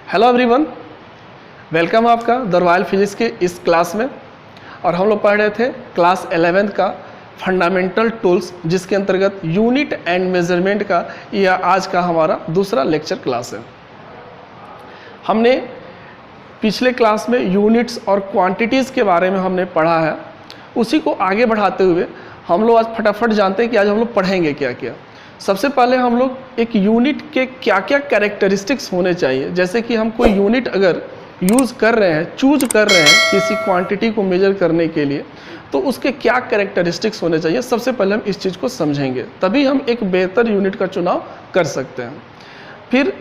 Hello everyone, welcome आपका the royal physics के इस क्लास में। और हम लोग पढ़ रहे थे क्लास 11th का फंडामेंटल टूल्स, जिसके अंतर्गत यूनिट एंड मेजरमेंट का यह आज का हमारा दूसरा लेक्चर क्लास है। हमने पिछले क्लास में यूनिट्स और क्वांटिटीज़ के बारे में हमने पढ़ा है। उसी को आगे बढ़ाते हुए हम लोग आज फटाफट जानते हैं कि आज हम लोग पढ़ेंगे क्या क्या। सबसे पहले हम लोग एक यूनिट के क्या क्या कैरेक्टरिस्टिक्स होने चाहिए। जैसे कि हम कोई यूनिट अगर यूज़ कर रहे हैं, चूज कर रहे हैं किसी क्वांटिटी को मेजर करने के लिए, तो उसके क्या कैरेक्टरिस्टिक्स होने चाहिए। सबसे पहले हम इस चीज़ को समझेंगे, तभी हम एक बेहतर यूनिट का चुनाव कर सकते हैं। फिर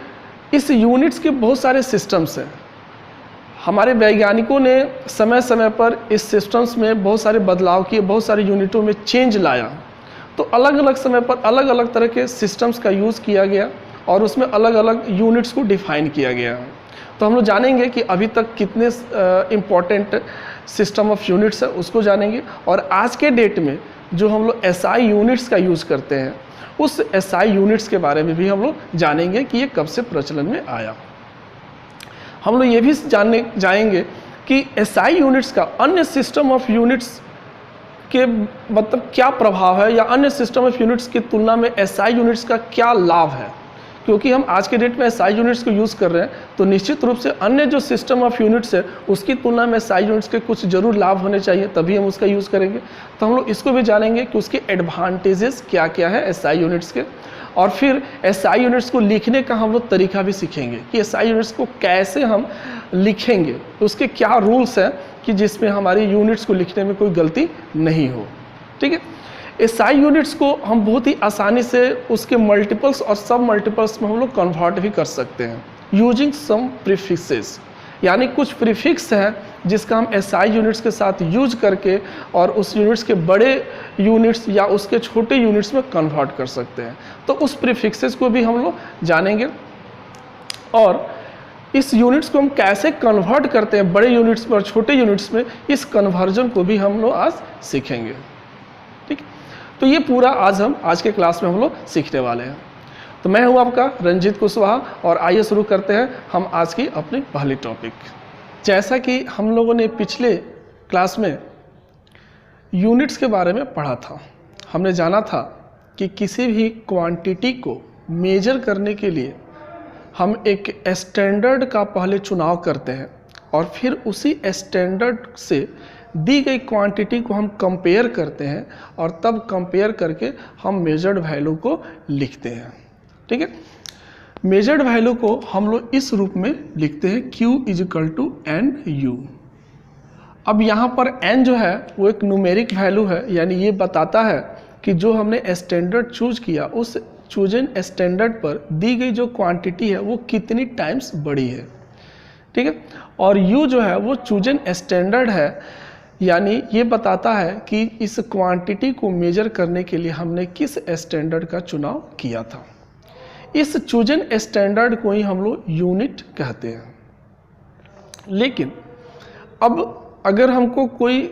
इस यूनिट्स के बहुत सारे सिस्टम्स हैं। हमारे वैज्ञानिकों ने समय समय पर इस सिस्टम्स में बहुत सारे बदलाव किए, बहुत सारे यूनिटों में चेंज लाया। तो अलग अलग समय पर अलग अलग तरह के सिस्टम्स का यूज़ किया गया और उसमें अलग अलग यूनिट्स को डिफाइन किया गया। तो हम लोग जानेंगे कि अभी तक कितने इम्पॉर्टेंट सिस्टम ऑफ यूनिट्स है, उसको जानेंगे। और आज के डेट में जो हम लोग एसआई यूनिट्स का यूज़ करते हैं, उस एसआई यूनिट्स के बारे में भी हम लोग जानेंगे कि ये कब से प्रचलन में आया। हम लोग ये भी जानने जाएंगे कि एसआई यूनिट्स का अन्य सिस्टम ऑफ यूनिट्स के मतलब क्या प्रभाव है, या अन्य सिस्टम ऑफ यूनिट्स की तुलना में एसआई यूनिट्स का क्या लाभ है। क्योंकि हम आज के डेट में एसआई यूनिट्स को यूज़ कर रहे हैं, तो निश्चित रूप से अन्य जो सिस्टम ऑफ यूनिट्स है उसकी तुलना में एसआई यूनिट्स के कुछ जरूर लाभ होने चाहिए, तभी हम उसका यूज़ करेंगे। तो हम लोग इसको भी जानेंगे कि उसके एडवांटेजेस क्या क्या है एसआई यूनिट्स के। और फिर एसआई यूनिट्स को लिखने का हम लोग तरीका भी सीखेंगे कि एसआई यूनिट्स को कैसे हम लिखेंगे, उसके क्या रूल्स हैं कि जिसमें हमारी यूनिट्स को लिखने में कोई गलती नहीं हो। ठीक है, एसआई यूनिट्स को हम बहुत ही आसानी से उसके मल्टीपल्स और सब मल्टीपल्स में हम लोग कन्वर्ट भी कर सकते हैं यूजिंग सम प्रीफिक्सेस। यानी कुछ प्रीफिक्स हैं जिसका हम एसआई यूनिट्स के साथ यूज करके और उस यूनिट्स के बड़े यूनिट्स या उसके छोटे यूनिट्स में कन्वर्ट कर सकते हैं। तो उस प्रीफिक्सेस को भी हम लोग जानेंगे और इस यूनिट्स को हम कैसे कन्वर्ट करते हैं बड़े यूनिट्स में और छोटे यूनिट्स में, इस कन्वर्जन को भी हम लोग आज सीखेंगे। ठीक, तो ये पूरा आज के क्लास में हम लोग सीखने वाले हैं। तो मैं हूं आपका रंजीत कुशवाहा और आइए शुरू करते हैं हम आज की अपनी पहली टॉपिक। जैसा कि हम लोगों ने पिछले क्लास में यूनिट्स के बारे में पढ़ा था, हमने जाना था कि किसी भी क्वांटिटी को मेजर करने के लिए हम एक स्टैंडर्ड का पहले चुनाव करते हैं और फिर उसी स्टैंडर्ड से दी गई क्वांटिटी को हम कंपेयर करते हैं और तब कंपेयर करके हम मेजर्ड वैल्यू को लिखते हैं। ठीक है, मेजर्ड वैल्यू को हम लोग इस रूप में लिखते हैं Q = NU। अब यहाँ पर N जो है वो एक न्यूमेरिक वैल्यू है, यानी ये बताता है कि जो हमने स्टैंडर्ड चूज किया उस चूजन स्टैंडर्ड पर दी गई जो क्वांटिटी है वो कितनी टाइम्स बड़ी है। ठीक है, और U जो है वो चूजन स्टैंडर्ड है, यानी ये बताता है कि इस क्वांटिटी को मेजर करने के लिए हमने किस स्टैंडर्ड का चुनाव किया था। इस चूजन स्टैंडर्ड को ही हम लोग यूनिट कहते हैं। लेकिन अब अगर हमको कोई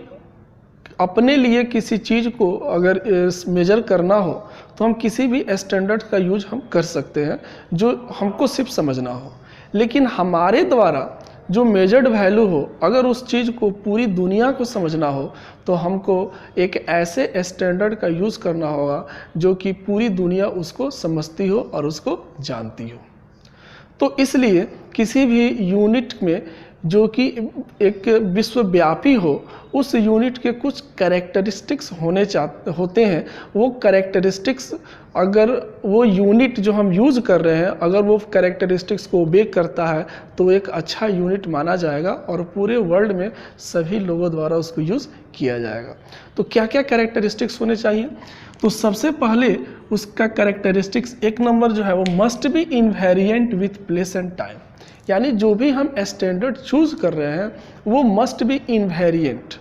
अपने लिए किसी चीज़ को अगर मेजर करना हो तो हम किसी भी स्टैंडर्ड का यूज हम कर सकते हैं जो हमको सिर्फ समझना हो। लेकिन हमारे द्वारा जो मेजर्ड वैल्यू हो, अगर उस चीज़ को पूरी दुनिया को समझना हो तो हमको एक ऐसे स्टैंडर्ड का यूज़ करना होगा जो कि पूरी दुनिया उसको समझती हो और उसको जानती हो। तो इसलिए किसी भी यूनिट में जो कि एक विश्वव्यापी हो, उस यूनिट के कुछ कैरेक्टरिस्टिक्स होते हैं। वो कैरेक्टरिस्टिक्स अगर वो यूनिट जो हम यूज़ कर रहे हैं अगर वो कैरेक्टरिस्टिक्स को ओबे करता है तो एक अच्छा यूनिट माना जाएगा और पूरे वर्ल्ड में सभी लोगों द्वारा उसको यूज़ किया जाएगा। तो क्या क्या कैरेक्टरिस्टिक्स होने चाहिए? तो सबसे पहले उसका कैरेक्टरिस्टिक्स 1 नंबर जो है वो must be invariant with place and time. यानी जो भी हम स्टैंडर्ड चूज कर रहे हैं वो मस्ट बी इनवेरिएंट।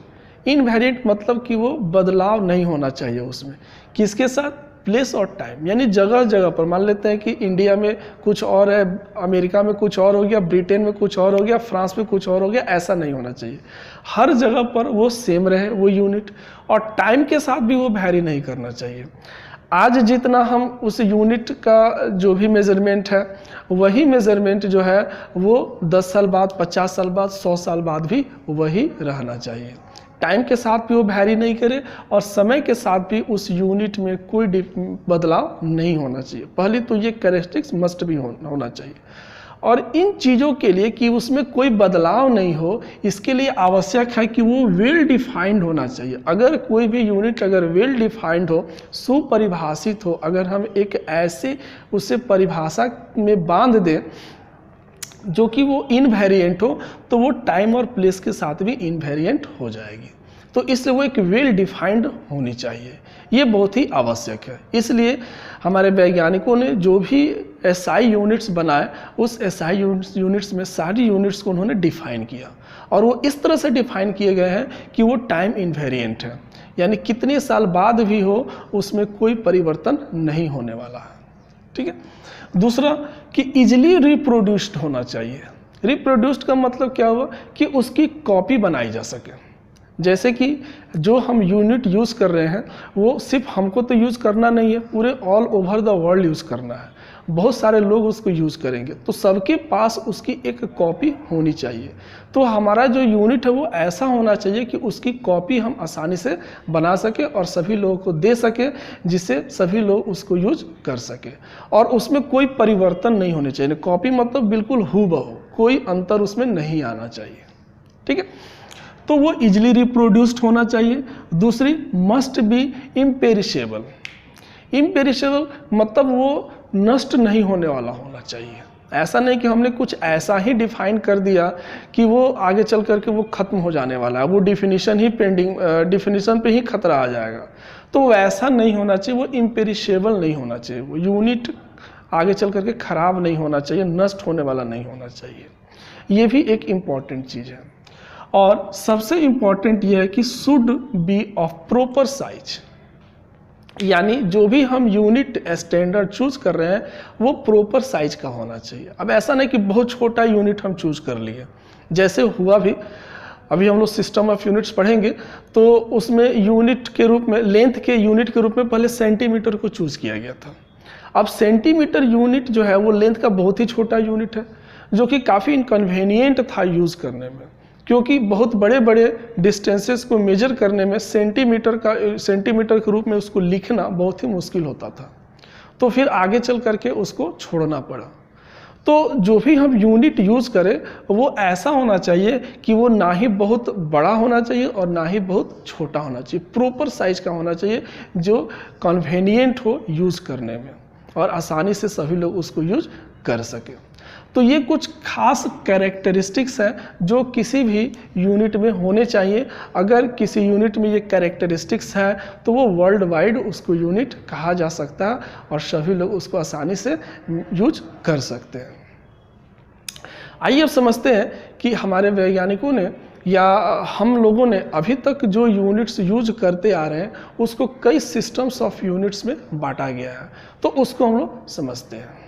इनवेरिएंट मतलब कि वो बदलाव नहीं होना चाहिए उसमें। किसके साथ? प्लेस और टाइम, यानी जगह जगह पर। मान लेते हैं कि इंडिया में कुछ और है, अमेरिका में कुछ और हो गया, ब्रिटेन में कुछ और हो गया, फ्रांस में कुछ और हो गया, ऐसा नहीं होना चाहिए। हर जगह पर वो सेम रहे वो यूनिट, और टाइम के साथ भी वो वैरी नहीं करना चाहिए। आज जितना हम उस यूनिट का जो भी मेज़रमेंट है वही मेज़रमेंट जो है वो 10 साल बाद, 50 साल बाद, 100 साल बाद भी वही रहना चाहिए। टाइम के साथ भी वो वैरी नहीं करे और समय के साथ भी उस यूनिट में कोई बदलाव नहीं होना चाहिए। पहले तो ये कैरेक्टरिस्टिक्स मस्ट भी होना चाहिए। और इन चीज़ों के लिए कि उसमें कोई बदलाव नहीं हो, इसके लिए आवश्यक है कि वो वेल डिफाइंड होना चाहिए। अगर कोई भी यूनिट अगर वेल डिफाइंड हो, सुपरिभाषित हो, अगर हम एक ऐसे उसे परिभाषा में बांध दें जो कि वो इनवेरिएंट हो, तो वो टाइम और प्लेस के साथ भी इनवेरिएंट हो जाएगी। तो इसलिए वो एक वेल डिफाइंड होनी चाहिए, ये बहुत ही आवश्यक है। इसलिए हमारे वैज्ञानिकों ने जो भी एसआई यूनिट्स बनाए, उस एसआई यूनिट्स में सारी यूनिट्स को उन्होंने डिफाइन किया और वो इस तरह से डिफाइन किए गए हैं कि वो टाइम इनवेरिएंट है, यानी कितने साल बाद भी हो उसमें कोई परिवर्तन नहीं होने वाला है। ठीक है। दूसरा कि इजिली रिप्रोड्यूस्ड होना चाहिए। रिप्रोड्यूस्ड का मतलब क्या हुआ कि उसकी कॉपी बनाई जा सके। जैसे कि जो हम यूनिट यूज़ कर रहे हैं वो सिर्फ हमको तो यूज़ करना नहीं है, पूरे all over the world use करना है। बहुत सारे लोग उसको यूज़ करेंगे, तो सबके पास उसकी एक कॉपी होनी चाहिए। तो हमारा जो यूनिट है वो ऐसा होना चाहिए कि उसकी कॉपी हम आसानी से बना सके और सभी लोगों को दे सके, जिससे सभी लोग उसको यूज कर सके और उसमें कोई परिवर्तन नहीं होने चाहिए। कॉपी मतलब बिल्कुल हूबहू, कोई अंतर उसमें नहीं आना चाहिए। ठीक है। तो वो इजिली रिप्रोड्यूस्ड होना चाहिए। दूसरी, मस्ट बी इम्पेरिशेबल। इम्पेरिशेबल मतलब वो नष्ट नहीं होने वाला होना चाहिए। ऐसा नहीं कि हमने कुछ ऐसा ही डिफाइन कर दिया कि वो आगे चल करके वो ख़त्म हो जाने वाला है, वो डिफिनीशन ही पेंडिंग, डिफिनीशन पे ही खतरा आ जाएगा। तो वैसा नहीं होना चाहिए, वो इम्पेरिशेबल नहीं होना चाहिए, वो यूनिट आगे चल करके ख़राब नहीं होना चाहिए, नष्ट होने वाला नहीं होना चाहिए। ये भी एक इम्पॉर्टेंट चीज़ है। और सबसे इम्पॉर्टेंट ये है कि should be of proper size, यानी जो भी हम यूनिट स्टैंडर्ड चूज कर रहे हैं वो प्रॉपर साइज का होना चाहिए। अब ऐसा नहीं कि बहुत छोटा यूनिट हम चूज कर लिए, जैसे हुआ भी अभी हम लोग सिस्टम ऑफ यूनिट्स पढ़ेंगे तो उसमें यूनिट के रूप में, लेंथ के यूनिट के रूप में पहले सेंटीमीटर को चूज किया गया था। अब सेंटीमीटर यूनिट जो है वो लेंथ का बहुत ही छोटा यूनिट है, जो कि काफ़ी इनकन्वीनियंट था यूज़ करने में, क्योंकि बहुत बड़े बड़े डिस्टेंसेस को मेजर करने में सेंटीमीटर के रूप में उसको लिखना बहुत ही मुश्किल होता था। तो फिर आगे चल करके उसको छोड़ना पड़ा। तो जो भी हम यूनिट यूज़ करें वो ऐसा होना चाहिए कि वो ना ही बहुत बड़ा होना चाहिए और ना ही बहुत छोटा होना चाहिए, प्रॉपर साइज का होना चाहिए जो कन्वीनियंट हो यूज़ करने में और आसानी से सभी लोग उसको यूज कर सकें। तो ये कुछ खास कैरेक्टरिस्टिक्स हैं जो किसी भी यूनिट में होने चाहिए। अगर किसी यूनिट में ये कैरेक्टरिस्टिक्स है तो वो वर्ल्ड वाइड उसको यूनिट कहा जा सकता है और सभी लोग उसको आसानी से यूज कर सकते हैं। आइए अब समझते हैं कि हमारे वैज्ञानिकों ने या हम लोगों ने अभी तक जो यूनिट्स यूज करते आ रहे हैं उसको कई सिस्टम्स ऑफ यूनिट्स में बांटा गया है, तो उसको हम लोग समझते हैं।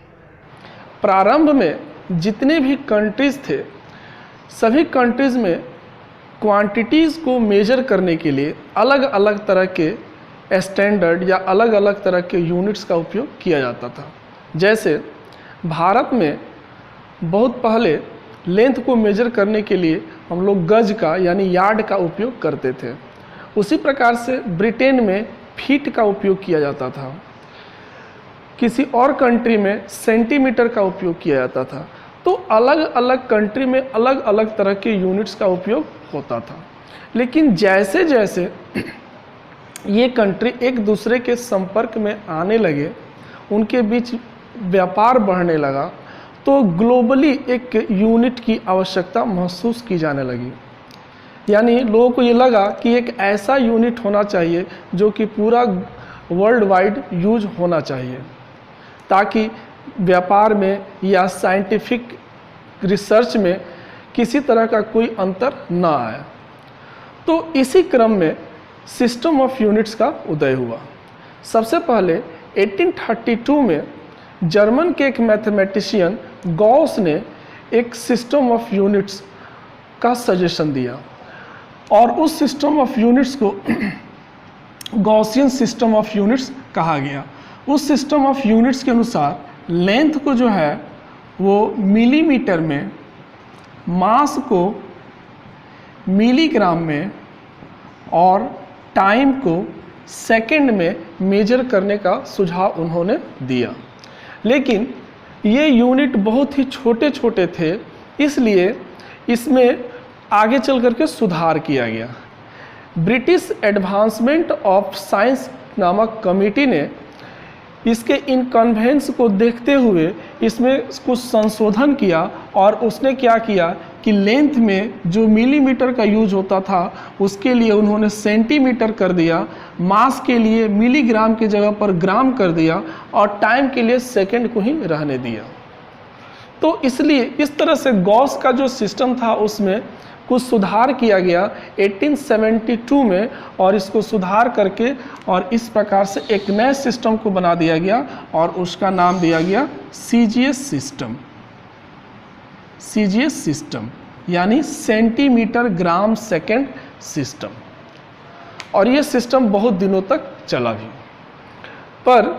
प्रारंभ में जितने भी कंट्रीज़ थे सभी कंट्रीज़ में क्वांटिटीज़ को मेजर करने के लिए अलग अलग तरह के स्टैंडर्ड या अलग अलग तरह के यूनिट्स का उपयोग किया जाता था। जैसे भारत में बहुत पहले लेंथ को मेजर करने के लिए हम लोग गज का यानी यार्ड का उपयोग करते थे। उसी प्रकार से ब्रिटेन में फीट का उपयोग किया जाता था। किसी और कंट्री में सेंटीमीटर का उपयोग किया जाता था। तो अलग अलग कंट्री में अलग अलग तरह के यूनिट्स का उपयोग होता था। लेकिन जैसे जैसे ये कंट्री एक दूसरे के संपर्क में आने लगे, उनके बीच व्यापार बढ़ने लगा, तो ग्लोबली एक यूनिट की आवश्यकता महसूस की जाने लगी। यानी लोगों को ये लगा कि एक ऐसा यूनिट होना चाहिए जो कि पूरा वर्ल्ड वाइड यूज होना चाहिए, ताकि व्यापार में या साइंटिफिक रिसर्च में किसी तरह का कोई अंतर ना आए। तो इसी क्रम में सिस्टम ऑफ यूनिट्स का उदय हुआ। सबसे पहले 1832 में जर्मन के एक मैथमेटिशियन गॉस ने एक सिस्टम ऑफ यूनिट्स का सजेशन दिया और उस सिस्टम ऑफ यूनिट्स को गॉसियन सिस्टम ऑफ यूनिट्स कहा गया। उस सिस्टम ऑफ यूनिट्स के अनुसार लेंथ को जो है वो मिलीमीटर में, मास को मिलीग्राम में और टाइम को सेकंड में मेजर करने का सुझाव उन्होंने दिया। लेकिन ये यूनिट बहुत ही छोटे छोटे थे, इसलिए इसमें आगे चल करके सुधार किया गया। ब्रिटिश एडवांसमेंट ऑफ साइंस नामक कमेटी ने इसके इनकन्वेंस को देखते हुए इसमें कुछ संशोधन किया और उसने क्या किया कि लेंथ में जो मिलीमीटर का यूज होता था उसके लिए उन्होंने सेंटीमीटर कर दिया, मास के लिए मिलीग्राम की जगह पर ग्राम कर दिया और टाइम के लिए सेकंड को ही रहने दिया। तो इसलिए इस तरह से गॉस का जो सिस्टम था उसमें कुछ सुधार किया गया 1872 में, और इसको सुधार करके और इस प्रकार से एक नए सिस्टम को बना दिया गया और उसका नाम दिया गया सीजीएस सिस्टम। सीजीएस सिस्टम यानी सेंटीमीटर ग्राम सेकंड सिस्टम। और ये सिस्टम बहुत दिनों तक चला भी, पर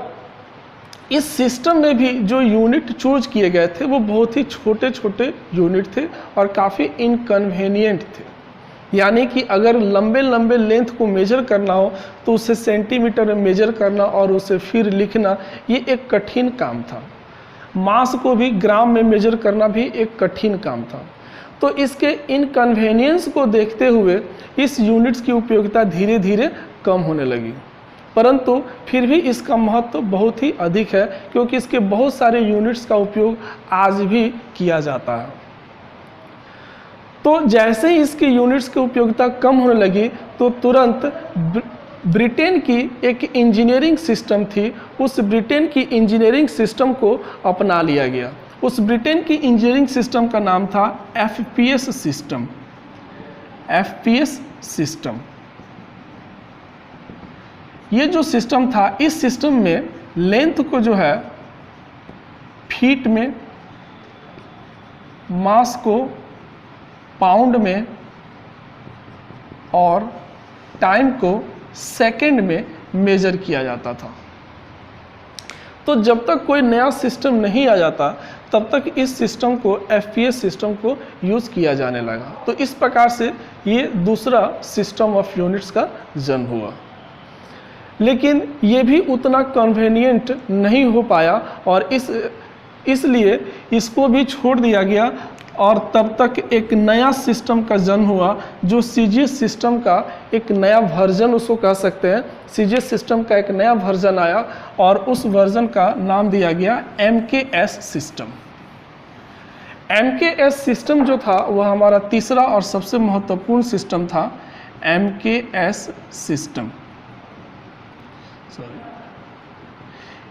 इस सिस्टम में भी जो यूनिट चूज किए गए थे वो बहुत ही छोटे छोटे यूनिट थे और काफ़ी इनकन्वीनियंट थे। यानी कि अगर लंबे लंबे लेंथ को मेजर करना हो तो उसे सेंटीमीटर में मेजर करना और उसे फिर लिखना ये एक कठिन काम था। मास को भी ग्राम में मेजर करना भी एक कठिन काम था। तो इसके इनकन्वीनियंस को देखते हुए इस यूनिट्स की उपयोगिता धीरे धीरे कम होने लगी, परंतु फिर भी इसका महत्व बहुत ही अधिक है क्योंकि इसके बहुत सारे यूनिट्स का उपयोग आज भी किया जाता है। तो जैसे ही इसकी यूनिट्स की उपयोगिता कम होने लगी तो तुरंत ब्रिटेन की एक इंजीनियरिंग सिस्टम थी, उस ब्रिटेन की इंजीनियरिंग सिस्टम को अपना लिया गया। उस ब्रिटेन की इंजीनियरिंग सिस्टम का नाम था एफपीएस सिस्टम। एफपीएस सिस्टम, ये जो सिस्टम था, इस सिस्टम में लेंथ को जो है फीट में, मास को पाउंड में और टाइम को सेकंड में मेजर किया जाता था। तो जब तक कोई नया सिस्टम नहीं आ जाता तब तक इस सिस्टम को, एफपीएस सिस्टम को यूज़ किया जाने लगा। तो इस प्रकार से ये दूसरा सिस्टम ऑफ यूनिट्स का जन्म हुआ। लेकिन ये भी उतना कन्वीनियंट नहीं हो पाया और इसलिए इसको भी छोड़ दिया गया और तब तक एक नया सिस्टम का जन्म हुआ जो सीजीएस सिस्टम का एक नया वर्जन उसको कह सकते हैं। सीजीएस सिस्टम का एक नया वर्जन आया और उस वर्जन का नाम दिया गया एमकेएस सिस्टम। एमकेएस सिस्टम जो था वह हमारा तीसरा और सबसे महत्वपूर्ण सिस्टम था, एमकेएस सिस्टम।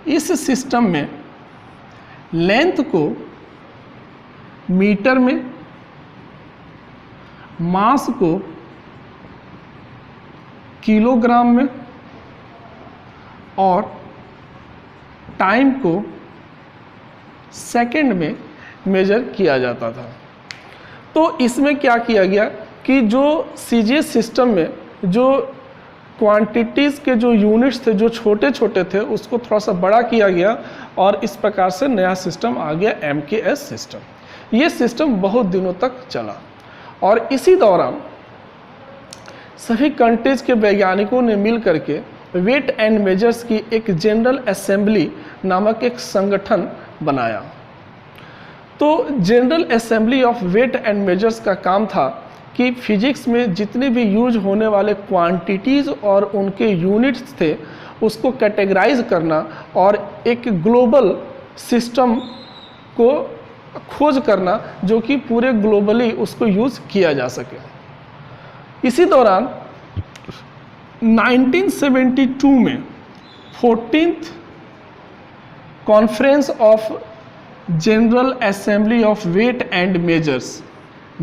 इस सिस्टम में लेंथ को मीटर में, मास को किलोग्राम में और टाइम को सेकंड में मेजर किया जाता था। तो इसमें क्या किया गया कि जो सीजीएस सिस्टम में जो क्वांटिटीज़ के जो यूनिट्स थे जो छोटे छोटे थे उसको थोड़ा सा बड़ा किया गया और इस प्रकार से नया सिस्टम आ गया एमकेएस सिस्टम। ये सिस्टम बहुत दिनों तक चला और इसी दौरान सभी कंट्रीज के वैज्ञानिकों ने मिल करके वेट एंड मेजर्स की एक जनरल असेंबली नामक एक संगठन बनाया। तो general assembly of weight and measures का काम था कि फिजिक्स में जितने भी यूज होने वाले क्वांटिटीज़ और उनके यूनिट्स थे उसको कैटेगराइज करना और एक ग्लोबल सिस्टम को खोज करना जो कि पूरे ग्लोबली उसको यूज़ किया जा सके। इसी दौरान 1972 में 14th conference of general assembly of weight and measures,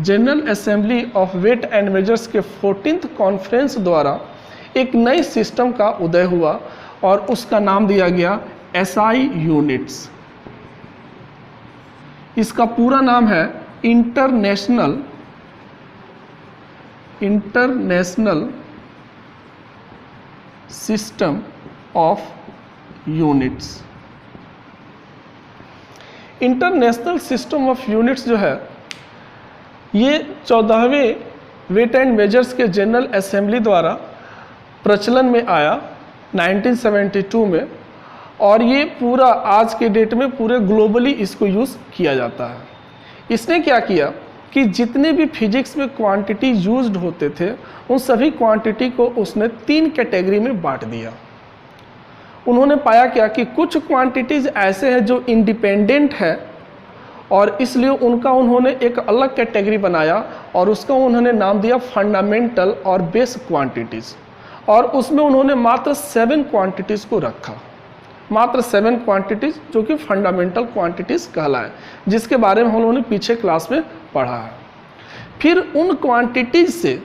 general assembly of weight and measures के 14th कॉन्फ्रेंस द्वारा एक नए सिस्टम का उदय हुआ और उसका नाम दिया गया एसआई यूनिट्स। इसका पूरा नाम है international system of units. International system of units जो है ये 14वें वेट एंड मेजर्स के जनरल असेंबली द्वारा प्रचलन में आया 1972 में, और ये पूरा आज के डेट में पूरे ग्लोबली इसको यूज़ किया जाता है। इसने क्या किया कि जितने भी फिजिक्स में क्वांटिटी यूज्ड होते थे उन सभी क्वांटिटी को उसने 3 कैटेगरी में बांट दिया। उन्होंने पाया क्या कि कुछ क्वांटिटीज़ ऐसे हैं जो इंडिपेंडेंट है और इसलिए उनका उन्होंने एक अलग कैटेगरी बनाया और उसका उन्होंने नाम दिया फंडामेंटल और बेस क्वांटिटीज़, और उसमें उन्होंने मात्र 7 क्वांटिटीज़ को रखा, मात्र 7 क्वांटिटीज़ जो कि फंडामेंटल क्वांटिटीज़ कहलाए, जिसके बारे में हम लोगों ने पीछे क्लास में पढ़ा है। फिर उन क्वांटिटीज़ से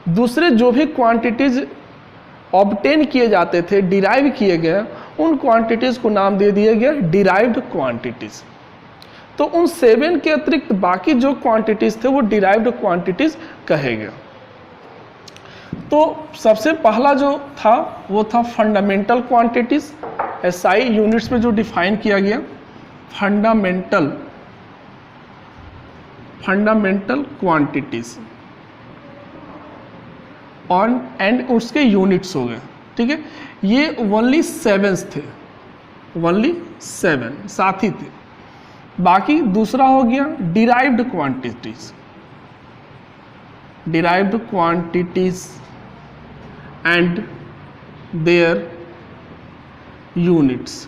दूसरे जो भी क्वांटिटीज़ ऑब्टेन किए जाते थे, डिराइव किए गए, उन क्वांटिटीज़ को नाम दे दिया गया डिराइव्ड क्वांटिटीज़। तो उन 7 के अतिरिक्त बाकी जो क्वांटिटीज़ थे वो डिराइव्ड क्वांटिटीज़ कहे गए। तो सबसे पहला जो था वो था फंडामेंटल क्वांटिटीज़, SI यूनिट्स में जो डिफाइन किया गया फंडामेंटल क्वांटिटीज़ और एंड उसके यूनिट्स हो गए। ठीक है, ये ओनली 7 थे, ओनली 7 साथ ही थे। बाकी दूसरा हो गया derived quantities and their units.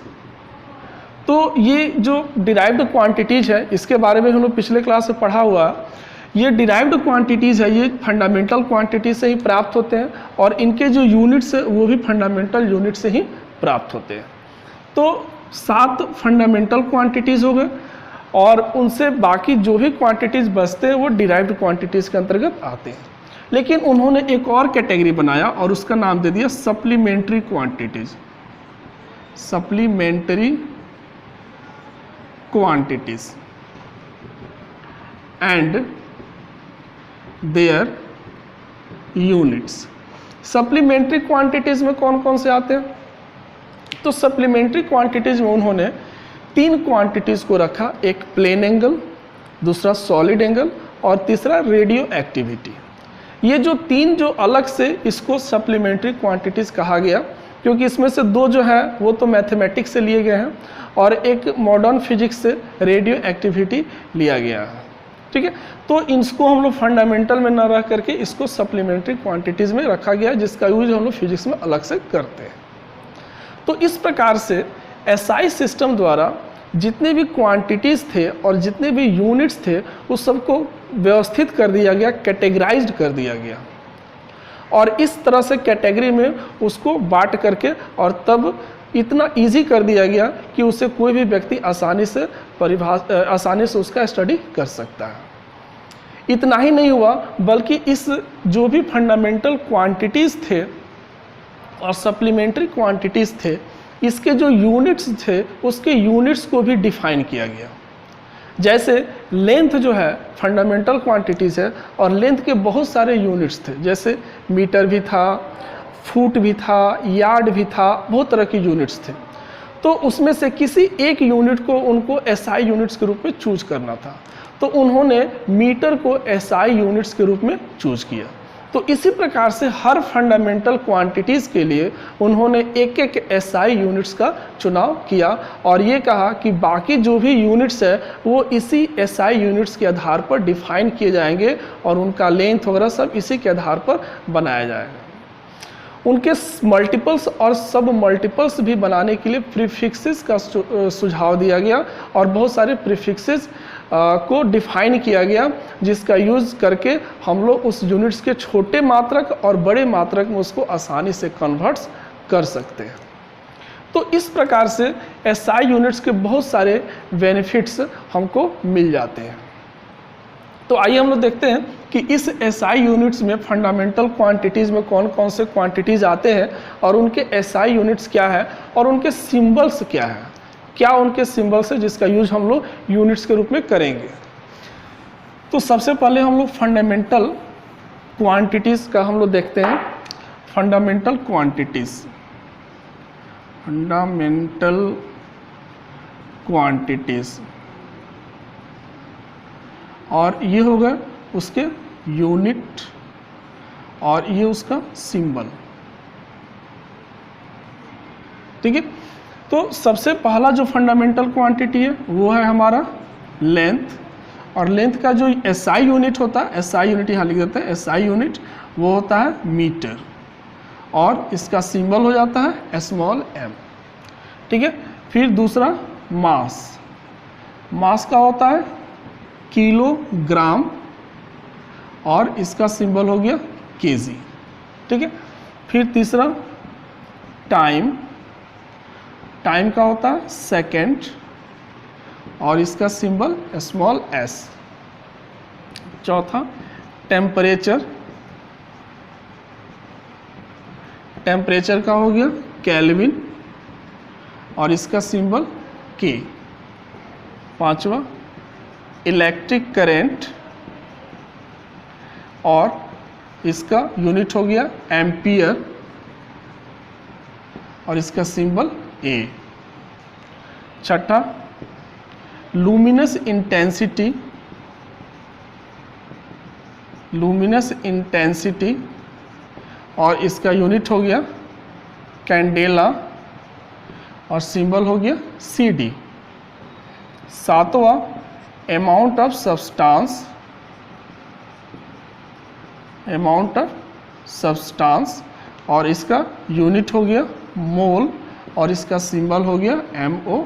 तो ये जो डिराइव्ड क्वांटिटीज है इसके बारे में हम लोग पिछले क्लास में पढ़ा हुआ। ये डिराइव्ड क्वांटिटीज़ है, ये फंडामेंटल क्वांटिटीज से ही प्राप्त होते हैं और इनके जो यूनिट्स है वो भी फंडामेंटल यूनिट से ही प्राप्त होते हैं। तो 7 फंडामेंटल क्वांटिटीज़ हो गए और उनसे बाकी जो भी क्वांटिटीज़ बचते हैं वो डिराइव्ड क्वांटिटीज़ के अंतर्गत आते हैं। लेकिन उन्होंने एक और कैटेगरी बनाया और उसका नाम दे दिया supplementary quantities, and their units. Supplementary quantities में कौन कौन से आते हैं? तो सप्लीमेंट्री क्वांटिटीज़ में उन्होंने 3 क्वांटिटीज़ को रखा, एक प्लेन एंगल, दूसरा सॉलिड एंगल और तीसरा रेडियो एक्टिविटी। ये जो 3 जो अलग से इसको सप्लीमेंट्री क्वांटिटीज़ कहा गया, क्योंकि इसमें से 2 जो है वो तो मैथमेटिक्स से लिए गए हैं और एक मॉडर्न फिजिक्स से रेडियो एक्टिविटी लिया गया है। ठीक है, तो इसको हम लोग फंडामेंटल में न रह करके इसको सप्लीमेंट्री क्वांटिटीज़ में रखा गया, जिसका यूज हम लोग फिजिक्स में अलग से करते हैं। तो इस प्रकार से SI सिस्टम द्वारा जितने भी क्वांटिटीज़ थे और जितने भी यूनिट्स थे उस सबको व्यवस्थित कर दिया गया, कैटेगराइज्ड कर दिया गया और इस तरह से कैटेगरी में उसको बांट करके और तब इतना इजी कर दिया गया कि उसे कोई भी व्यक्ति आसानी से उसका स्टडी कर सकता है। इतना ही नहीं हुआ बल्कि इस जो भी फंडामेंटल क्वांटिटीज़ थे और सप्लीमेंट्री क्वांटिटीज़ थे, इसके जो यूनिट्स थे उसके यूनिट्स को भी डिफाइन किया गया। जैसे लेंथ जो है फंडामेंटल क्वांटिटीज़ है और लेंथ के बहुत सारे यूनिट्स थे, जैसे मीटर भी था, फुट भी था, यार्ड भी था, बहुत तरह की यूनिट्स थे। तो उसमें से किसी एक यूनिट को उनको SI यूनिट्स के रूप में चूज करना था, तो उन्होंने मीटर को SI यूनिट्स के रूप में चूज किया। तो इसी प्रकार से हर फंडामेंटल क्वांटिटीज़ के लिए उन्होंने एक एक SI यूनिट्स का चुनाव किया और ये कहा कि बाकी जो भी यूनिट्स है वो इसी SI यूनिट्स के आधार पर डिफाइन किए जाएंगे और उनका लेंथ वगैरह सब इसी के आधार पर बनाया जाएगा। उनके मल्टीपल्स और सब मल्टीपल्स भी बनाने के लिए प्रीफिक्सेस का सुझाव दिया गया और बहुत सारे प्रीफिक्सेस को डिफाइन किया गया, जिसका यूज़ करके हम लोग उस यूनिट्स के छोटे मात्रक और बड़े मात्रक में उसको आसानी से कन्वर्ट्स कर सकते हैं। तो इस प्रकार से SI यूनिट्स के बहुत सारे बेनिफिट्स हमको मिल जाते हैं। तो आइए हम लोग देखते हैं कि इस SI यूनिट्स में फंडामेंटल क्वांटिटीज़ में कौन कौन से क्वांटिटीज़ आते हैं और उनके SI यूनिट्स क्या है और उनके सिंबल्स क्या है, क्या उनके सिंबल्स है जिसका यूज हम लोग यूनिट्स के रूप में करेंगे। तो सबसे पहले हम लोग फंडामेंटल क्वांटिटीज़ का हम लोग देखते हैं। फंडामेंटल क्वांटिटीज़ फंडामेंटल क्वांटिटीज, और ये होगा उसके यूनिट और ये उसका सिंबल। ठीक है, तो सबसे पहला जो फंडामेंटल क्वांटिटी है वो है हमारा लेंथ, और लेंथ का जो SI यूनिट होता है, SI यूनिट यहाँ लिख देते हैं, SI यूनिट वो होता है मीटर, और इसका सिंबल हो जाता है स्मॉल m। ठीक है, फिर दूसरा मास, मास का होता है किलोग्राम, और इसका सिंबल हो गया kg। ठीक है, फिर तीसरा टाइम, टाइम का होता है सेकेंड, और इसका सिंबल स्मॉल s। चौथा टेम्परेचर, टेम्परेचर का हो गया केल्विन, और इसका सिंबल K। पांचवा इलेक्ट्रिक करंट, और इसका यूनिट हो गया एम्पियर, और इसका सिंबल A। छठा लुमिनस इंटेंसिटी, लुमिनस इंटेंसिटी, और इसका यूनिट हो गया कैंडेला, और सिंबल हो गया CD। सातवां amount of substance, amount of substance, और इसका यूनिट हो गया मोल, और इसका सिंबल हो गया MOL।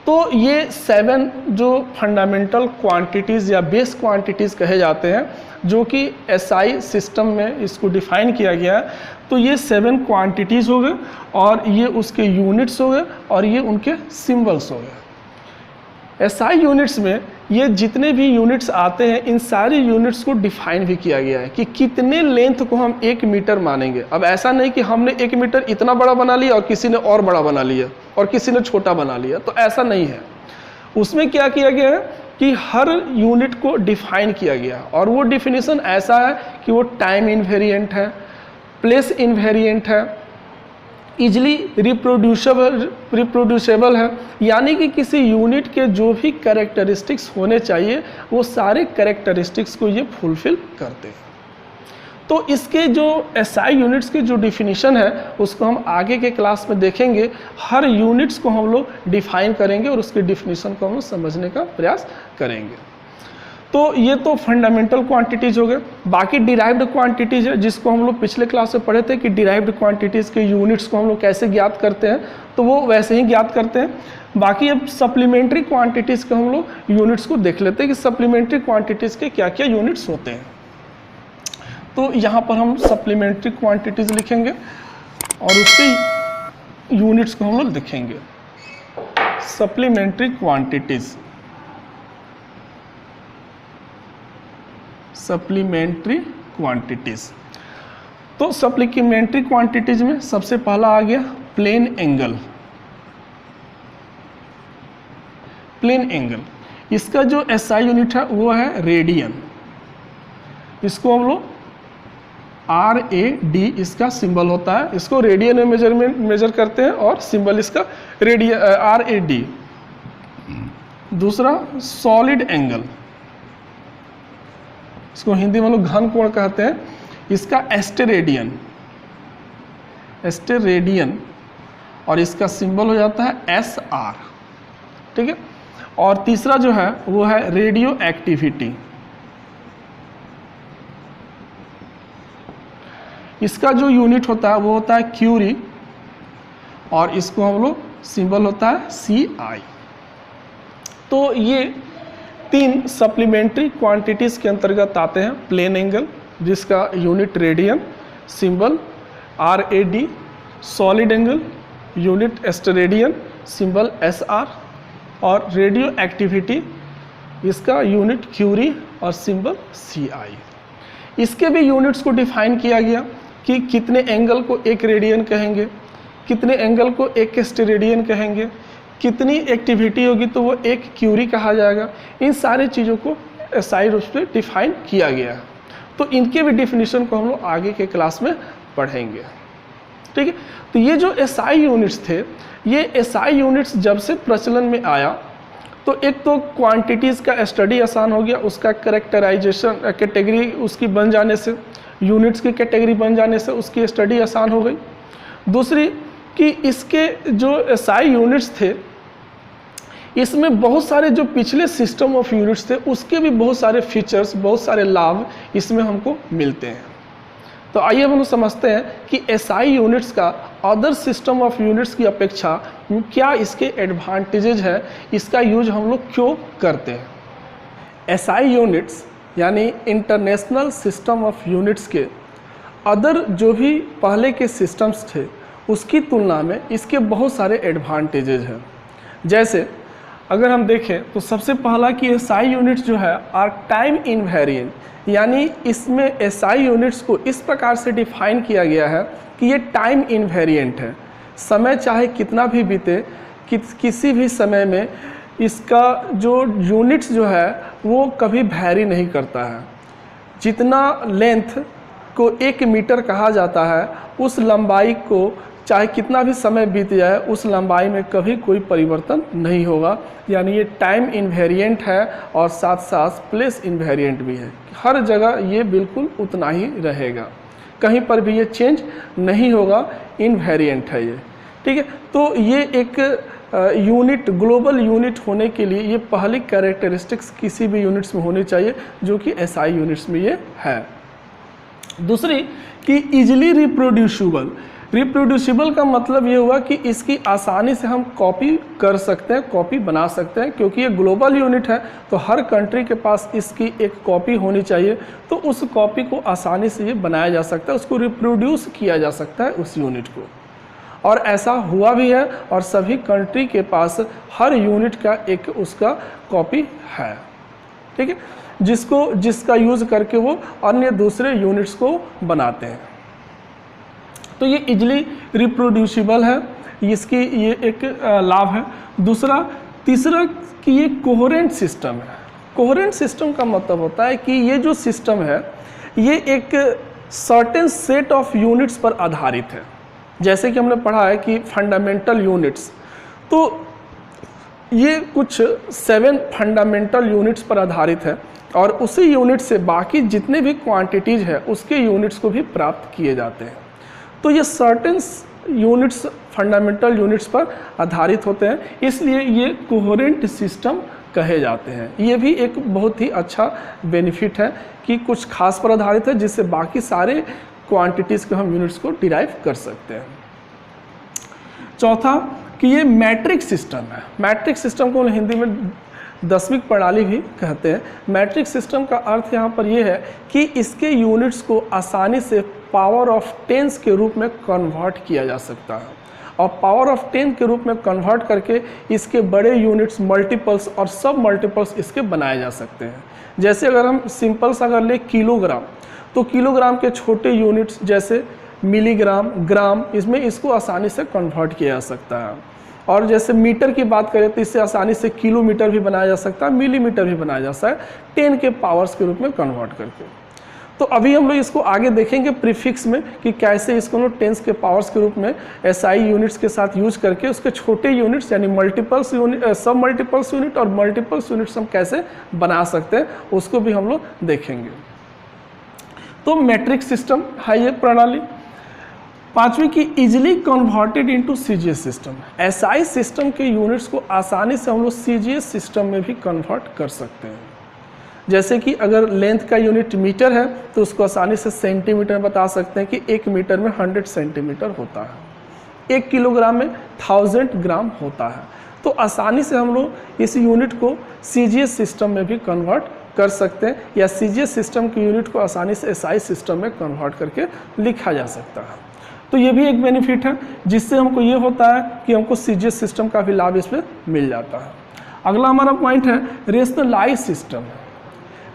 तो ये 7 जो फंडामेंटल क्वांटिटीज़ या बेस क्वांटिटीज़ कहे जाते हैं, जो कि SI सिस्टम में इसको डिफाइन किया गया है। तो ये 7 क्वांटिटीज़ हो गए, और ये उसके यूनिट्स हो गए, और ये उनके सिंबल्स हो गए। SI यूनिट्स में ये जितने भी यूनिट्स आते हैं, इन सारे यूनिट्स को डिफाइन भी किया गया है कि कितने लेंथ को हम 1 मीटर मानेंगे। अब ऐसा नहीं कि हमने 1 मीटर इतना बड़ा बना लिया और किसी ने और बड़ा बना लिया और किसी ने छोटा बना लिया, तो ऐसा नहीं है। उसमें क्या किया गया है कि हर यूनिट को डिफाइन किया गया, और वो डिफिनीशन ऐसा है कि वो टाइम इनवेरिएंट है, प्लेस इनवेरिएंट है, इजली रिप्रोड्यूसेबल है, यानी कि किसी यूनिट के जो भी कैरेक्टरिस्टिक्स होने चाहिए वो सारे कैरेक्टरिस्टिक्स को ये फुलफिल करते हैं। तो इसके जो SI यूनिट्स के जो डिफिनीशन है उसको हम आगे के क्लास में देखेंगे। हर यूनिट्स को हम लोग डिफाइन करेंगे और उसके डिफिनीशन को हम लोग समझने का प्रयास करेंगे। तो ये तो फंडामेंटल क्वांटिटीज हो गए। बाकी डिराइव्ड क्वांटिटीज है, जिसको हम लोग पिछले क्लास में पढ़े थे कि डिराइव्ड क्वांटिटीज़ के यूनिट्स को हम लोग कैसे ज्ञात करते हैं, तो वो वैसे ही ज्ञात करते हैं। बाकी अब सप्लीमेंट्री क्वांटिटीज़ के हम लोग यूनिट्स को देख लेते हैं कि सप्लीमेंट्री क्वांटिटीज़ के क्या क्या यूनिट्स होते हैं। तो यहाँ पर हम सप्लीमेंट्री क्वांटिटीज़ लिखेंगे और उसके यूनिट्स को हम लोग लिखेंगे। Supplementary quantities, supplementary quantities. तो सप्लीमेंट्री क्वांटिटीज़ में सबसे पहला आ गया प्लेन एंगल। प्लेन एंगल, इसका जो SI यूनिट है वो है रेडियन। इसको हम लोग RAD इसका सिंबल होता है। इसको रेडियन में मेजर करते हैं और सिंबल इसका RAD। दूसरा सॉलिड एंगल, इसको हिंदी में लोग घन कोण कहते हैं। इसका एस्टेरेडियन, एस्टेरेडियन, और इसका सिंबल हो जाता है SR। ठीक है। और तीसरा जो है वो है रेडियो एक्टिविटी। इसका जो यूनिट होता है वो होता है क्यूरी, और इसको हम लोग सिंबल होता है CI। तो ये 3 सप्लीमेंट्री क्वांटिटीज़ के अंतर्गत आते हैं। प्लेन एंगल जिसका unit radian, symbol RAD, solid angle unit steradian, symbol SR, और रेडियो एक्टिविटी इसका यूनिट क्यूरी और सिंबल CI। इसके भी यूनिट्स को डिफाइन किया गया कि कितने एंगल को 1 रेडियन कहेंगे, कितने एंगल को 1 एस्टेरेडियन कहेंगे, कितनी एक्टिविटी होगी तो वो 1 क्यूरी कहा जाएगा। इन सारी चीज़ों को SI रूप से डिफाइन किया गया है। तो इनके भी डिफिनीशन को हम लोग आगे के क्लास में पढ़ेंगे। ठीक है। तो ये जो SI यूनिट्स थे, ये SI यूनिट्स जब से प्रचलन में आया तो एक तो क्वांटिटीज़ का स्टडी आसान हो गया, उसका करेक्टराइजेशन कैटेगरी उसकी बन जाने से, यूनिट्स की कैटेगरी बन जाने से उसकी स्टडी आसान हो गई। दूसरी कि इसके जो SI यूनिट्स थे इसमें बहुत सारे जो पिछले सिस्टम ऑफ यूनिट्स थे उसके भी बहुत सारे फीचर्स, बहुत सारे लाभ इसमें हमको मिलते हैं। तो आइए हम लोग समझते हैं कि SI यूनिट्स का अदर सिस्टम ऑफ यूनिट्स की अपेक्षा क्या इसके एडवांटेजेज है, इसका यूज हम लोग क्यों करते हैं। SI यूनिट्स यानी इंटरनेशनल सिस्टम ऑफ यूनिट्स के अदर जो भी पहले के सिस्टम्स थे उसकी तुलना में इसके बहुत सारे एडवांटेजेज हैं। जैसे अगर हम देखें तो सबसे पहला कि SI यूनिट्स जो है आर टाइम इनवेरिएंट, यानी इसमें SI यूनिट्स को इस प्रकार से डिफाइन किया गया है कि ये टाइम इनवेरिएंट है। समय चाहे कितना भी बीते, किसी भी समय में इसका जो यूनिट्स जो है वो कभी वैरी नहीं करता है। जितना लेंथ को 1 मीटर कहा जाता है उस लंबाई को चाहे कितना भी समय बीत जाए उस लंबाई में कभी कोई परिवर्तन नहीं होगा। यानी ये टाइम इनवेरिएंट है और साथ साथ प्लेस इनवेरिएंट भी है। हर जगह ये बिल्कुल उतना ही रहेगा, कहीं पर भी ये चेंज नहीं होगा, इनवेरिएंट है ये। ठीक है, तो ये एक यूनिट, ग्लोबल यूनिट होने के लिए ये पहली कैरेक्टरिस्टिक्स किसी भी यूनिट्स में होनी चाहिए जो कि SI यूनिट्स में ये है। दूसरी कि इजीली रिप्रोड्यूसिबल। रिप्रोड्यूसिबल का मतलब ये हुआ कि इसकी आसानी से हम कॉपी कर सकते हैं, कॉपी बना सकते हैं, क्योंकि ये ग्लोबल यूनिट है तो हर कंट्री के पास इसकी एक कॉपी होनी चाहिए। तो उस कॉपी को आसानी से ये बनाया जा सकता है, उसको रिप्रोड्यूस किया जा सकता है उस यूनिट को, और ऐसा हुआ भी है और सभी कंट्री के पास हर यूनिट का एक उसका कॉपी है। ठीक है, जिसका यूज़ करके वो अन्य दूसरे यूनिट्स को बनाते हैं। तो ये इजली रिप्रोड्यूसिबल है, इसकी ये एक लाभ है। तीसरा कि ये कोहेरेंट सिस्टम है। कोहेरेंट सिस्टम का मतलब होता है कि ये जो सिस्टम है ये एक सर्टेन सेट ऑफ यूनिट्स पर आधारित है। जैसे कि हमने पढ़ा है कि फंडामेंटल यूनिट्स, तो ये कुछ 7 फंडामेंटल यूनिट्स पर आधारित है और उसी यूनिट से बाकी जितने भी क्वांटिटीज़ है उसके यूनिट्स को भी प्राप्त किए जाते हैं। तो ये सर्टेन यूनिट्स फंडामेंटल यूनिट्स पर आधारित होते हैं, इसलिए ये कोहेरेंट सिस्टम कहे जाते हैं। ये भी एक बहुत ही अच्छा बेनिफिट है कि कुछ खास पर आधारित है जिससे बाकी सारे क्वांटिटीज़ के हम यूनिट्स को डिराइव कर सकते हैं। चौथा कि ये मैट्रिक सिस्टम है। मैट्रिक सिस्टम को हिंदी में 10वीं प्रणाली भी कहते हैं। मैट्रिक सिस्टम का अर्थ यहाँ पर यह है कि इसके यूनिट्स को आसानी से पावर ऑफ 10 के रूप में कन्वर्ट किया जा सकता है, और पावर ऑफ 10 के रूप में कन्वर्ट करके इसके बड़े यूनिट्स, मल्टीपल्स और सब मल्टीपल्स इसके बनाए जा सकते हैं। जैसे अगर हम सिंपल सा अगर ले किलोग्राम, तो किलोग्राम के छोटे यूनिट्स जैसे मिलीग्राम, ग्राम, इसमें इसको आसानी से कन्वर्ट किया जा सकता है। और जैसे मीटर की बात करें तो इससे आसानी से किलोमीटर भी बनाया जा सकता है, मिलीमीटर भी बनाया जा सकता है 10 के पावर्स के रूप में कन्वर्ट करके। तो अभी हम लोग इसको आगे देखेंगे प्रीफिक्स में कि कैसे इसको हम लोग 10 के पावर्स के रूप में SI यूनिट्स के साथ यूज करके उसके छोटे यूनिट्स यानी मल्टीपल्स यूनिट, सब मल्टीपल्स यूनिट और मल्टीपल्स यूनिट्स हम कैसे बना सकते हैं उसको भी हम लोग देखेंगे। तो मैट्रिक सिस्टम है ये प्रणाली। पांचवी की easily converted into CGS system. SI system के यूनिट्स को आसानी से हम लोग CGS सिस्टम में भी कन्वर्ट कर सकते हैं। जैसे कि अगर लेंथ का यूनिट मीटर है तो उसको आसानी से सेंटीमीटर बता सकते हैं कि 1 मीटर में 100 सेंटीमीटर होता है, 1 किलोग्राम में 1000 ग्राम होता है। तो आसानी से हम लोग इस यूनिट को CGS सिस्टम में भी कन्वर्ट कर सकते हैं, या CGS सिस्टम के यूनिट को आसानी से SI सिस्टम में कन्वर्ट करके लिखा जा सकता है। तो ये भी एक बेनिफिट है जिससे हमको ये होता है कि हमको CGS सिस्टम का भी लाभ इसमें मिल जाता है। अगला हमारा पॉइंट है रेशनलाइज सिस्टम।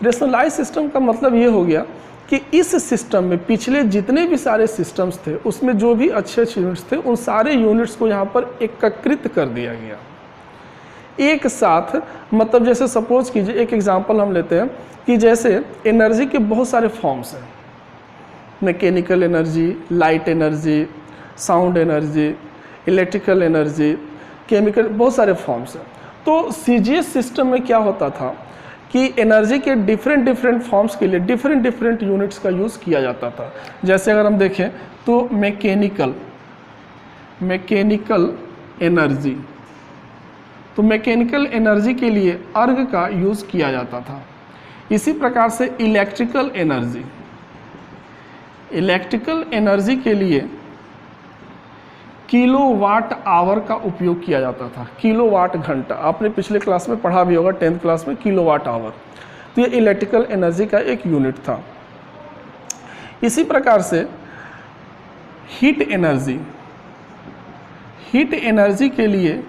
रेशनलाइज सिस्टम का मतलब ये हो गया कि इस सिस्टम में पिछले जितने भी सारे सिस्टम्स थे उसमें जो भी अच्छे अच्छे यूनिट्स थे उन सारे यूनिट्स को यहाँ पर एकत्रित कर दिया गया एक साथ। मतलब जैसे सपोज कीजिए, एक एग्जांपल हम लेते हैं कि जैसे एनर्जी के बहुत सारे फॉर्म्स हैं, mechanical energy, light energy, sound energy, electrical energy, chemical, बहुत सारे फॉर्म्स हैं। तो सीजीएस सिस्टम में क्या होता था कि एनर्जी के डिफरेंट फॉर्म्स के लिए डिफरेंट यूनिट्स का यूज़ किया जाता था। जैसे अगर हम देखें तो मैकेनिकल एनर्जी, तो मैकेनिकल एनर्जी के लिए अर्ग का यूज़ किया जाता था। इसी प्रकार से इलेक्ट्रिकल एनर्जी के लिए किलोवाट आवर का उपयोग किया जाता था। किलोवाट घंटा, आपने पिछले क्लास में पढ़ा भी होगा 10th क्लास में, किलोवाट आवर। तो ये इलेक्ट्रिकल एनर्जी का एक यूनिट था। इसी प्रकार से हीट एनर्जी के लिए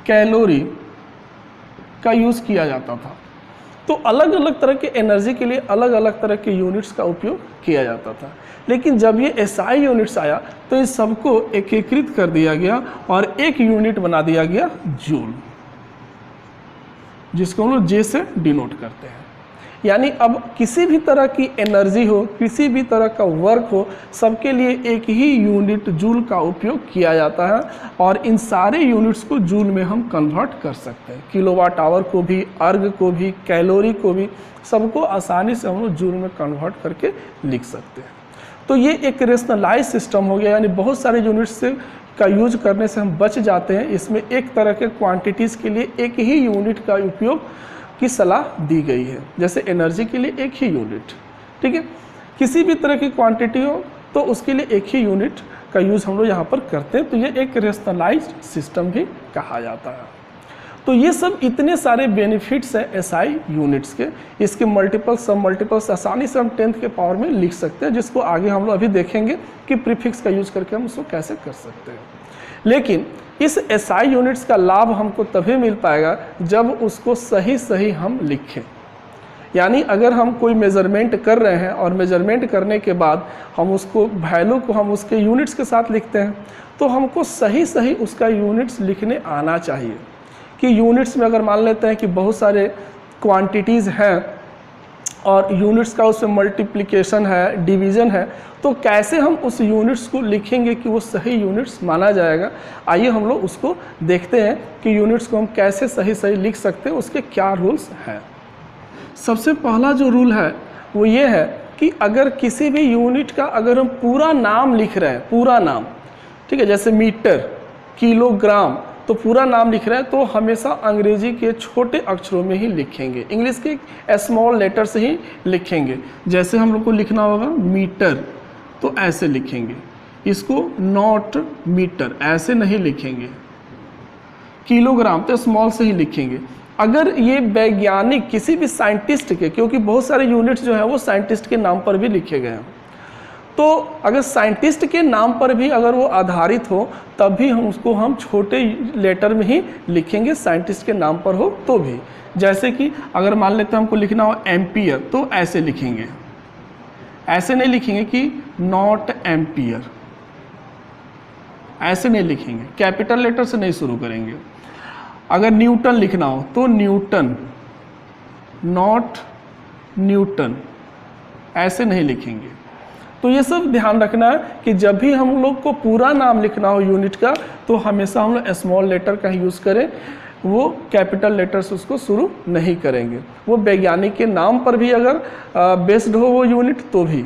कैलोरी का यूज़ किया जाता था। तो अलग अलग तरह के एनर्जी के लिए अलग अलग तरह के यूनिट्स का उपयोग किया जाता था। लेकिन जब ये एसआई यूनिट्स आया तो इन सबको एकीकृत कर दिया गया और एक यूनिट बना दिया गया जूल, जिसको हम लोग जे से डिनोट करते हैं। यानी अब किसी भी तरह की एनर्जी हो, किसी भी तरह का वर्क हो, सबके लिए एक ही यूनिट जूल का उपयोग किया जाता है और इन सारे यूनिट्स को जूल में हम कन्वर्ट कर सकते हैं। किलोवाट आवर को भी, अर्ग को भी, कैलोरी को भी, सबको आसानी से हम लोग जूल में कन्वर्ट करके लिख सकते हैं। तो ये एक रेशनलाइज सिस्टम हो गया, यानी बहुत सारे यूनिट्स से का यूज करने से हम बच जाते हैं। इसमें एक तरह के क्वांटिटीज़ के लिए एक ही यूनिट का उपयोग की सलाह दी गई है। जैसे एनर्जी के लिए एक ही यूनिट, ठीक है। किसी भी तरह की क्वांटिटी हो तो उसके लिए एक ही यूनिट का यूज़ हम लोग यहाँ पर करते हैं। तो ये एक रेशनलाइज्ड सिस्टम भी कहा जाता है। तो ये सब इतने सारे बेनिफिट्स हैं एसआई यूनिट्स के। इसके मल्टीपल सब मल्टीपल्स आसानी से हम 10th के पावर में लिख सकते हैं, जिसको आगे हम लोग अभी देखेंगे कि प्रीफिक्स का यूज़ करके हम उसको कैसे कर सकते हैं। लेकिन इस एसआई यूनिट्स का लाभ हमको तभी मिल पाएगा जब उसको सही हम लिखें। यानी अगर हम कोई मेज़रमेंट कर रहे हैं और मेज़रमेंट करने के बाद हम उसको वैल्यू को हम उसके यूनिट्स के साथ लिखते हैं, तो हमको सही उसका यूनिट्स लिखने आना चाहिए। कि यूनिट्स में अगर मान लेते हैं कि बहुत सारे क्वांटिटीज़ हैं और यूनिट्स का उसमें मल्टीप्लिकेशन है, डिवीज़न है, तो कैसे हम उस यूनिट्स को लिखेंगे कि वो सही यूनिट्स माना जाएगा। आइए हम लोग उसको देखते हैं कि यूनिट्स को हम कैसे सही लिख सकते हैं, उसके क्या रूल्स हैं। सबसे पहला जो रूल है वो ये है कि अगर किसी भी यूनिट का अगर हम पूरा नाम लिख रहे हैं, पूरा नाम, ठीक है, जैसे मीटर, किलोग्राम, तो पूरा नाम लिख रहे हैं तो हमेशा अंग्रेजी के छोटे अक्षरों में ही लिखेंगे, इंग्लिश के स्मॉल लेटर से ही लिखेंगे। जैसे हम लोग को लिखना होगा मीटर, तो ऐसे लिखेंगे, इसको नॉट मीटर ऐसे नहीं लिखेंगे। किलोग्राम तो स्मॉल से ही लिखेंगे। अगर ये वैज्ञानिक किसी भी साइंटिस्ट के, क्योंकि बहुत सारे यूनिट्स जो हैं वो साइंटिस्ट के नाम पर भी लिखे गए हैं, तो अगर साइंटिस्ट के नाम पर भी अगर वो आधारित हो तब भी हम छोटे लेटर में ही लिखेंगे, साइंटिस्ट के नाम पर हो तो भी। जैसे कि अगर मान लेते हैं हमको लिखना हो एम्पियर, तो ऐसे लिखेंगे, ऐसे नहीं लिखेंगे कि नॉट एम्पियर, ऐसे नहीं लिखेंगे, कैपिटल लेटर से नहीं शुरू करेंगे। अगर न्यूटन लिखना हो तो न्यूटन, नॉट न्यूटन, ऐसे नहीं लिखेंगे। तो ये सब ध्यान रखना है कि जब भी हम लोग को पूरा नाम लिखना हो यूनिट का, तो हमेशा हम लोग स्मॉल लेटर का यूज़ करें, वो कैपिटल लेटर से उसको शुरू नहीं करेंगे। वो वैज्ञानिक के नाम पर भी अगर बेस्ड हो वो यूनिट तो भी,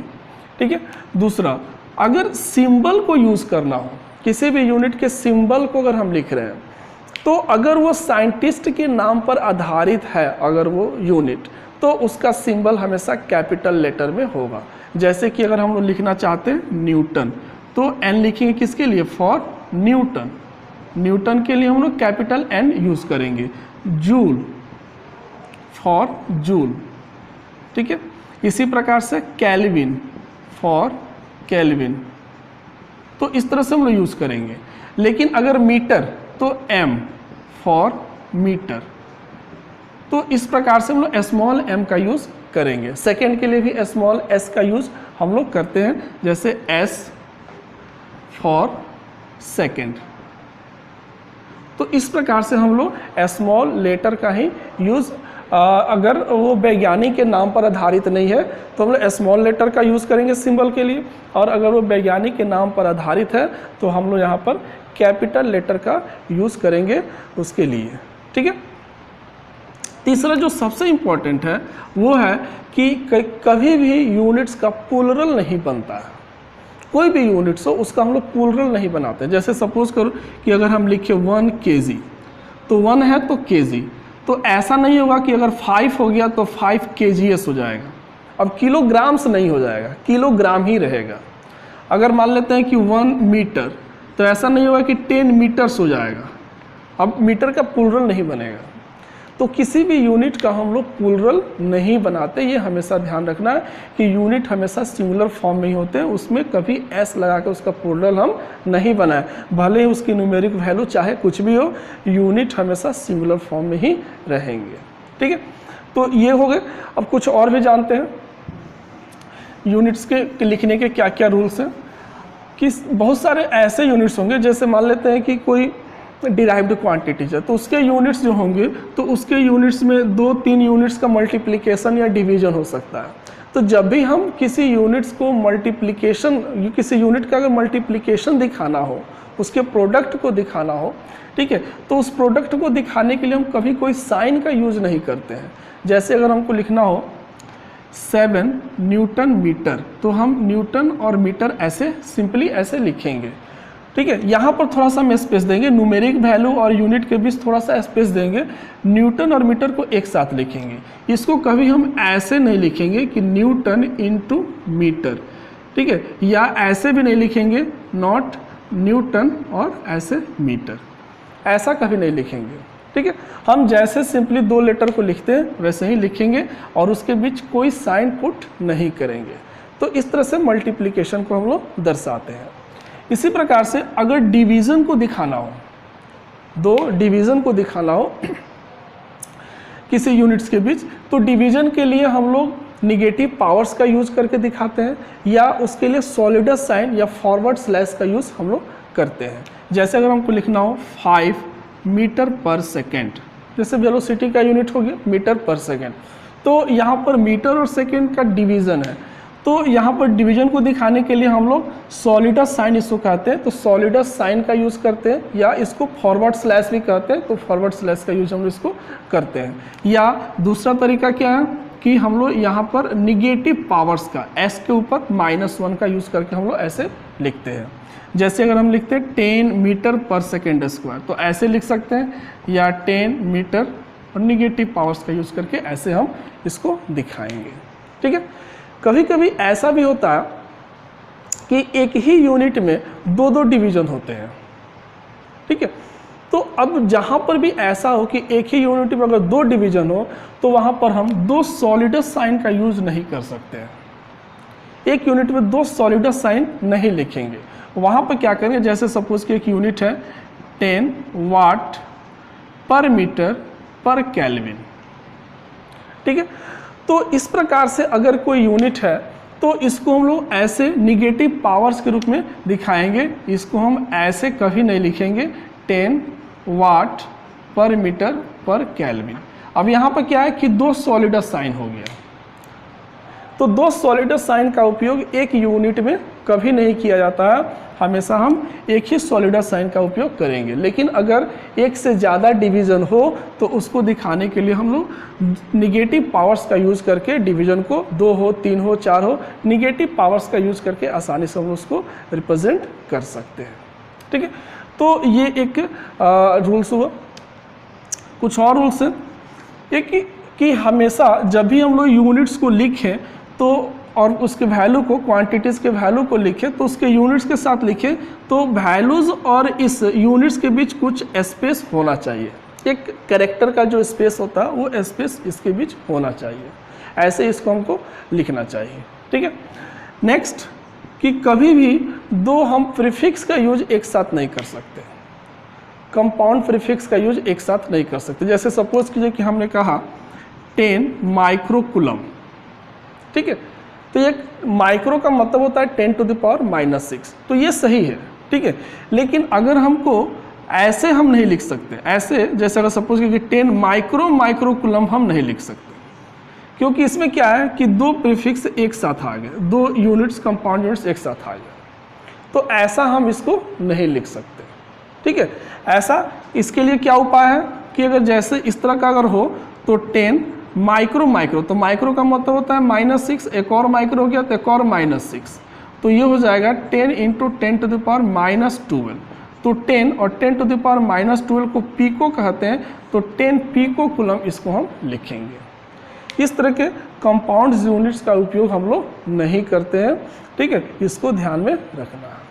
ठीक है। दूसरा, अगर सिंबल को यूज़ करना हो, किसी भी यूनिट के सिंबल को अगर हम लिख रहे हैं, तो अगर वो साइंटिस्ट के नाम पर आधारित है अगर वो यूनिट, तो उसका सिंबल हमेशा कैपिटल लेटर में होगा। जैसे कि अगर हम लोग लिखना चाहते हैं न्यूटन, तो एन लिखेंगे किसके लिए, फॉर न्यूटन, न्यूटन के लिए हम लोग कैपिटल एन यूज़ करेंगे। जूल, फॉर जूल, ठीक है। इसी प्रकार से केल्विन, फॉर केल्विन, तो इस तरह से हम लोग यूज़ करेंगे। लेकिन अगर मीटर तो एम, फॉर मीटर, तो इस प्रकार से हम लोग स्मॉल एम का यूज़ करेंगे। सेकेंड के लिए भी स्मॉल एस का यूज़ हम लोग करते हैं, जैसे एस फॉर सेकेंड। तो इस प्रकार से हम लोग स्मॉल लेटर का ही यूज़ अगर वो वैज्ञानिक के नाम पर आधारित नहीं है तो हम लोग स्मॉल लेटर का यूज़ करेंगे सिंबल के लिए, और अगर वो वैज्ञानिक के नाम पर आधारित है तो हम लोग यहाँ पर कैपिटल लेटर का यूज़ करेंगे उसके लिए। ठीक है। तीसरा जो सबसे इम्पॉर्टेंट है वो है कि कभी भी यूनिट्स का प्लूरल नहीं बनता है। कोई भी यूनिट्स हो उसका हम लोग प्लूरल नहीं बनाते। जैसे सपोज करो कि अगर हम लिखे 1 kg, तो 1 है तो kg, तो ऐसा नहीं होगा कि अगर 5 हो गया तो 5 kgs हो जाएगा। अब किलोग्राम्स नहीं हो जाएगा, किलोग्राम ही रहेगा। अगर मान लेते हैं कि 1 मीटर, तो ऐसा नहीं होगा कि 10 मीटर्स हो जाएगा। अब मीटर का प्लूरल नहीं बनेगा। तो किसी भी यूनिट का हम लोग प्लूरल नहीं बनाते। ये हमेशा ध्यान रखना है कि यूनिट हमेशा सिंगुलर फॉर्म में ही होते हैं, उसमें कभी एस लगा के उसका प्लूरल हम नहीं बनाए, भले ही उसकी न्यूमेरिक वैल्यू चाहे कुछ भी हो, यूनिट हमेशा सिंगुलर फॉर्म में ही रहेंगे। ठीक है। तो ये हो गए। अब कुछ और भी जानते हैं यूनिट्स के लिखने के क्या क्या रूल्स हैं। कि बहुत सारे ऐसे यूनिट्स होंगे, जैसे मान लेते हैं कि कोई डिराइव्ड क्वांटिटीज है, तो उसके यूनिट्स जो होंगे तो उसके यूनिट्स में 2-3 यूनिट्स का मल्टीप्लिकेशन या डिवीजन हो सकता है। तो जब भी हम किसी यूनिट्स को मल्टीप्लिकेशन, किसी यूनिट का अगर मल्टीप्लिकेशन दिखाना हो, उसके प्रोडक्ट को दिखाना हो, ठीक है, तो उस प्रोडक्ट को दिखाने के लिए हम कभी कोई साइन का यूज नहीं करते हैं। जैसे अगर हमको लिखना हो 7 न्यूटन मीटर, तो हम न्यूटन और मीटर ऐसे सिंपली ऐसे लिखेंगे। ठीक है। यहाँ पर थोड़ा सा हम स्पेस देंगे, न्यूमेरिक वैल्यू और यूनिट के बीच थोड़ा सा स्पेस देंगे, न्यूटन और मीटर को एक साथ लिखेंगे। इसको कभी हम ऐसे नहीं लिखेंगे कि न्यूटन इंटू मीटर, ठीक है, या ऐसे भी नहीं लिखेंगे नॉट न्यूटन और ऐसे मीटर, ऐसा कभी नहीं लिखेंगे। ठीक है। हम जैसे सिंपली 2 लेटर को लिखते हैं वैसे ही लिखेंगे और उसके बीच कोई साइन पुट नहीं करेंगे। तो इस तरह से मल्टीप्लिकेशन को हम लोग दर्शाते हैं। इसी प्रकार से अगर डिवीज़न को दिखाना हो, 2 डिवीज़न को दिखाना हो किसी यूनिट्स के बीच, तो डिवीज़न के लिए हम लोग निगेटिव पावर्स का यूज करके दिखाते हैं, या उसके लिए सॉलिडस साइन या फॉरवर्ड स्लैश का यूज़ हम लोग करते हैं। जैसे अगर हमको लिखना हो 5 मीटर पर सेकेंड, जैसे वेलोसिटी का यूनिट हो गया मीटर पर सेकेंड, तो यहाँ पर मीटर और सेकेंड का डिवीज़न है, तो यहाँ पर डिवीजन को दिखाने के लिए हम लोग सॉलिडस साइन इसको कहते हैं, तो सॉलिडस साइन का यूज़ करते हैं, या इसको फॉरवर्ड स्लैश भी कहते हैं, तो फॉरवर्ड स्लैश का यूज हम लोग इसको करते हैं। या दूसरा तरीका क्या है कि हम लोग यहाँ पर निगेटिव पावर्स का एस के ऊपर -1 का यूज़ करके हम लोग ऐसे लिखते हैं। जैसे अगर हम लिखते हैं 10 मीटर पर सेकेंड स्क्वायर, तो ऐसे लिख सकते हैं, या 10 मीटर और निगेटिव पावर्स का यूज़ करके ऐसे हम इसको दिखाएंगे। ठीक है। कभी कभी ऐसा भी होता है कि एक ही यूनिट में 2-2 डिवीजन होते हैं। ठीक है। तो अब जहाँ पर भी ऐसा हो कि एक ही यूनिट में अगर 2 डिवीजन हो, तो वहाँ पर हम 2 सॉलिडस साइन का यूज नहीं कर सकते हैं। एक यूनिट में 2 सॉलिडस साइन नहीं लिखेंगे। वहाँ पर क्या करेंगे, जैसे सपोज कि एक यूनिट है 10 वाट पर मीटर पर केल्विन। ठीक है। तो इस प्रकार से अगर कोई यूनिट है तो इसको हम लोग ऐसे निगेटिव पावर्स के रूप में दिखाएंगे। इसको हम ऐसे कभी नहीं लिखेंगे 10 वाट पर मीटर पर केल्विन। अब यहाँ पर क्या है कि 2 सॉलिडस साइन हो गया, तो 2 सॉलिडस साइन का उपयोग एक यूनिट में कभी नहीं किया जाता है, हमेशा हम एक ही सॉलिडस साइन का उपयोग करेंगे। लेकिन अगर एक से ज़्यादा डिवीज़न हो तो उसको दिखाने के लिए हम लोग निगेटिव पावर्स का यूज़ करके डिवीज़न को 2 हो 3 हो 4 हो, निगेटिव पावर्स का यूज़ करके आसानी से हम उसको रिप्रेजेंट कर सकते हैं। ठीक है। तो ये एक रूल्स हुआ। कुछ और रूल्स हैं, एक कि हमेशा जब भी हम लोग यूनिट्स को लिखें तो और उसके वैल्यू को, क्वांटिटीज़ के वैल्यू को लिखें तो उसके यूनिट्स के साथ लिखें, तो वैल्यूज़ और इस यूनिट्स के बीच कुछ स्पेस होना चाहिए। एक कैरेक्टर का जो स्पेस होता है वो स्पेस इसके बीच होना चाहिए। ऐसे इसको हमको लिखना चाहिए। ठीक है। नेक्स्ट कि कभी भी 2 हम प्रीफिक्स का यूज एक साथ नहीं कर सकते, कंपाउंड प्रीफिक्स का यूज एक साथ नहीं कर सकते। जैसे सपोज कीजिए कि हमने कहा 10 माइक्रोकुलम। ठीक है। तो ये माइक्रो का मतलब होता है 10⁻⁻⁶, तो ये सही है। ठीक है। लेकिन अगर हमको ऐसे हम नहीं लिख सकते, ऐसे जैसे अगर सपोज कि 10 माइक्रो हम नहीं लिख सकते, क्योंकि इसमें क्या है कि दो प्रीफिक्स एक साथ आ गए, दो यूनिट्स कंपाउंड यूनिट्स एक साथ आ गए, तो ऐसा हम इसको नहीं लिख सकते। ठीक है, ऐसा इसके लिए क्या उपाय है कि अगर जैसे इस तरह का अगर हो तो 10 माइक्रो, तो माइक्रो का मतलब होता है -6, एक और माइक्रो हो गया तो एक और -6, तो ये हो जाएगा 10 × 10⁻12। तो 10 और 10⁻12 को पीको कहते हैं, तो 10 पीको कूलम इसको हम लिखेंगे। इस तरह के कंपाउंड यूनिट्स का उपयोग हम लोग नहीं करते हैं। ठीक है, इसको ध्यान में रखना है।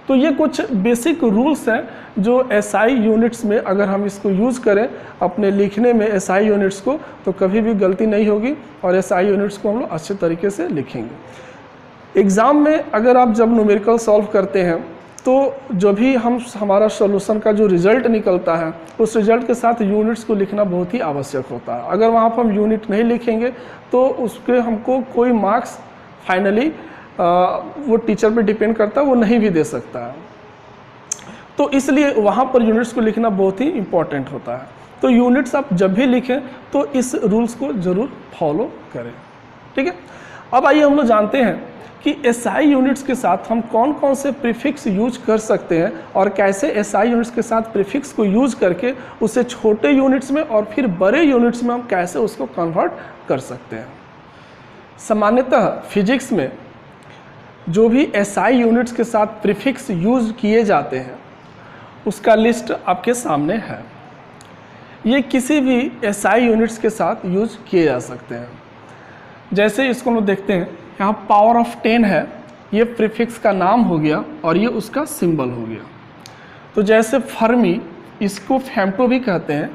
तो ये कुछ बेसिक रूल्स हैं जो SI यूनिट्स में अगर हम इसको यूज़ करें अपने लिखने में SI यूनिट्स को, तो कभी भी गलती नहीं होगी और SI यूनिट्स को हम लोग अच्छे तरीके से लिखेंगे। एग्ज़ाम में अगर आप जब न्यूमेरिकल सॉल्व करते हैं तो जो भी हमारा सॉल्यूशन का जो रिज़ल्ट निकलता है उस रिज़ल्ट के साथ यूनिट्स को लिखना बहुत ही आवश्यक होता है। अगर वहाँ पर हम यूनिट नहीं लिखेंगे तो उसके हमको कोई मार्क्स फाइनली वो टीचर पे डिपेंड करता है, वो नहीं भी दे सकता है। तो इसलिए वहाँ पर यूनिट्स को लिखना बहुत ही इम्पोर्टेंट होता है। तो यूनिट्स आप जब भी लिखें तो इस रूल्स को ज़रूर फॉलो करें। ठीक है, अब आइए हम लोग जानते हैं कि SI यूनिट्स के साथ हम कौन कौन से प्रीफिक्स यूज कर सकते हैं और कैसे SI यूनिट्स के साथ प्रीफिक्स को यूज करके उसे छोटे यूनिट्स में और फिर बड़े यूनिट्स में हम कैसे उसको कन्वर्ट कर सकते हैं। सामान्यतः फिजिक्स में जो भी SI यूनिट्स के साथ प्रीफिक्स यूज किए जाते हैं उसका लिस्ट आपके सामने है। ये किसी भी SI यूनिट्स के साथ यूज किए जा सकते हैं। जैसे इसको हम देखते हैं, यहाँ पावर ऑफ 10 है, ये प्रीफिक्स का नाम हो गया और ये उसका सिंबल हो गया। तो जैसे फर्मी, इसको फेम्टो भी कहते हैं,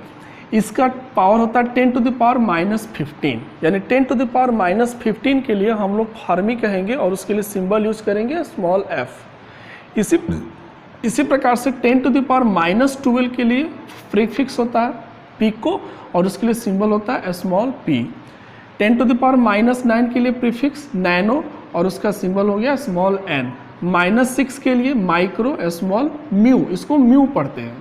इसका पावर होता है 10⁻⁻15, यानी 10⁻⁻15 के लिए हम लोग फर्मी कहेंगे और उसके लिए सिंबल यूज करेंगे स्मॉल f। इसी प्रकार से 10⁻⁻12 के लिए प्रीफिक्स होता है पिको और उसके लिए सिंबल होता है स्मॉल p। 10⁻⁻9 के लिए प्रीफिक्स नैनो और उसका सिंबल हो गया स्मॉल n। -6 के लिए माइक्रो स्मॉल म्यू, इसको म्यू पढ़ते हैं।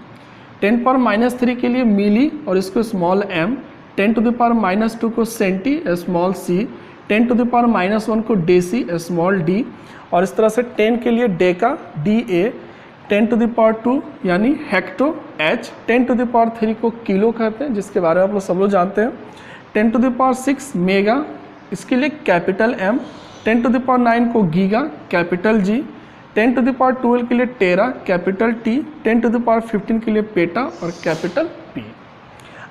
10⁻⁻3 के लिए मिली और इसको स्मॉल m। 10⁻⁻2 को सेंटी स्मॉल c। 10⁻⁻1 को डेसी स्मॉल d और इस तरह से 10 के लिए डेका da। 10⁻2 यानी हेक्टो h। 10⁻3 को किलो कहते हैं जिसके बारे में आप लोग सब लोग जानते हैं। 10⁻6 मेगा, इसके लिए कैपिटल M। 10⁻9 को गीगा कैपिटल G। 10⁻12 के लिए टेरा कैपिटल T। 10⁻15 के लिए पेटा और कैपिटल P।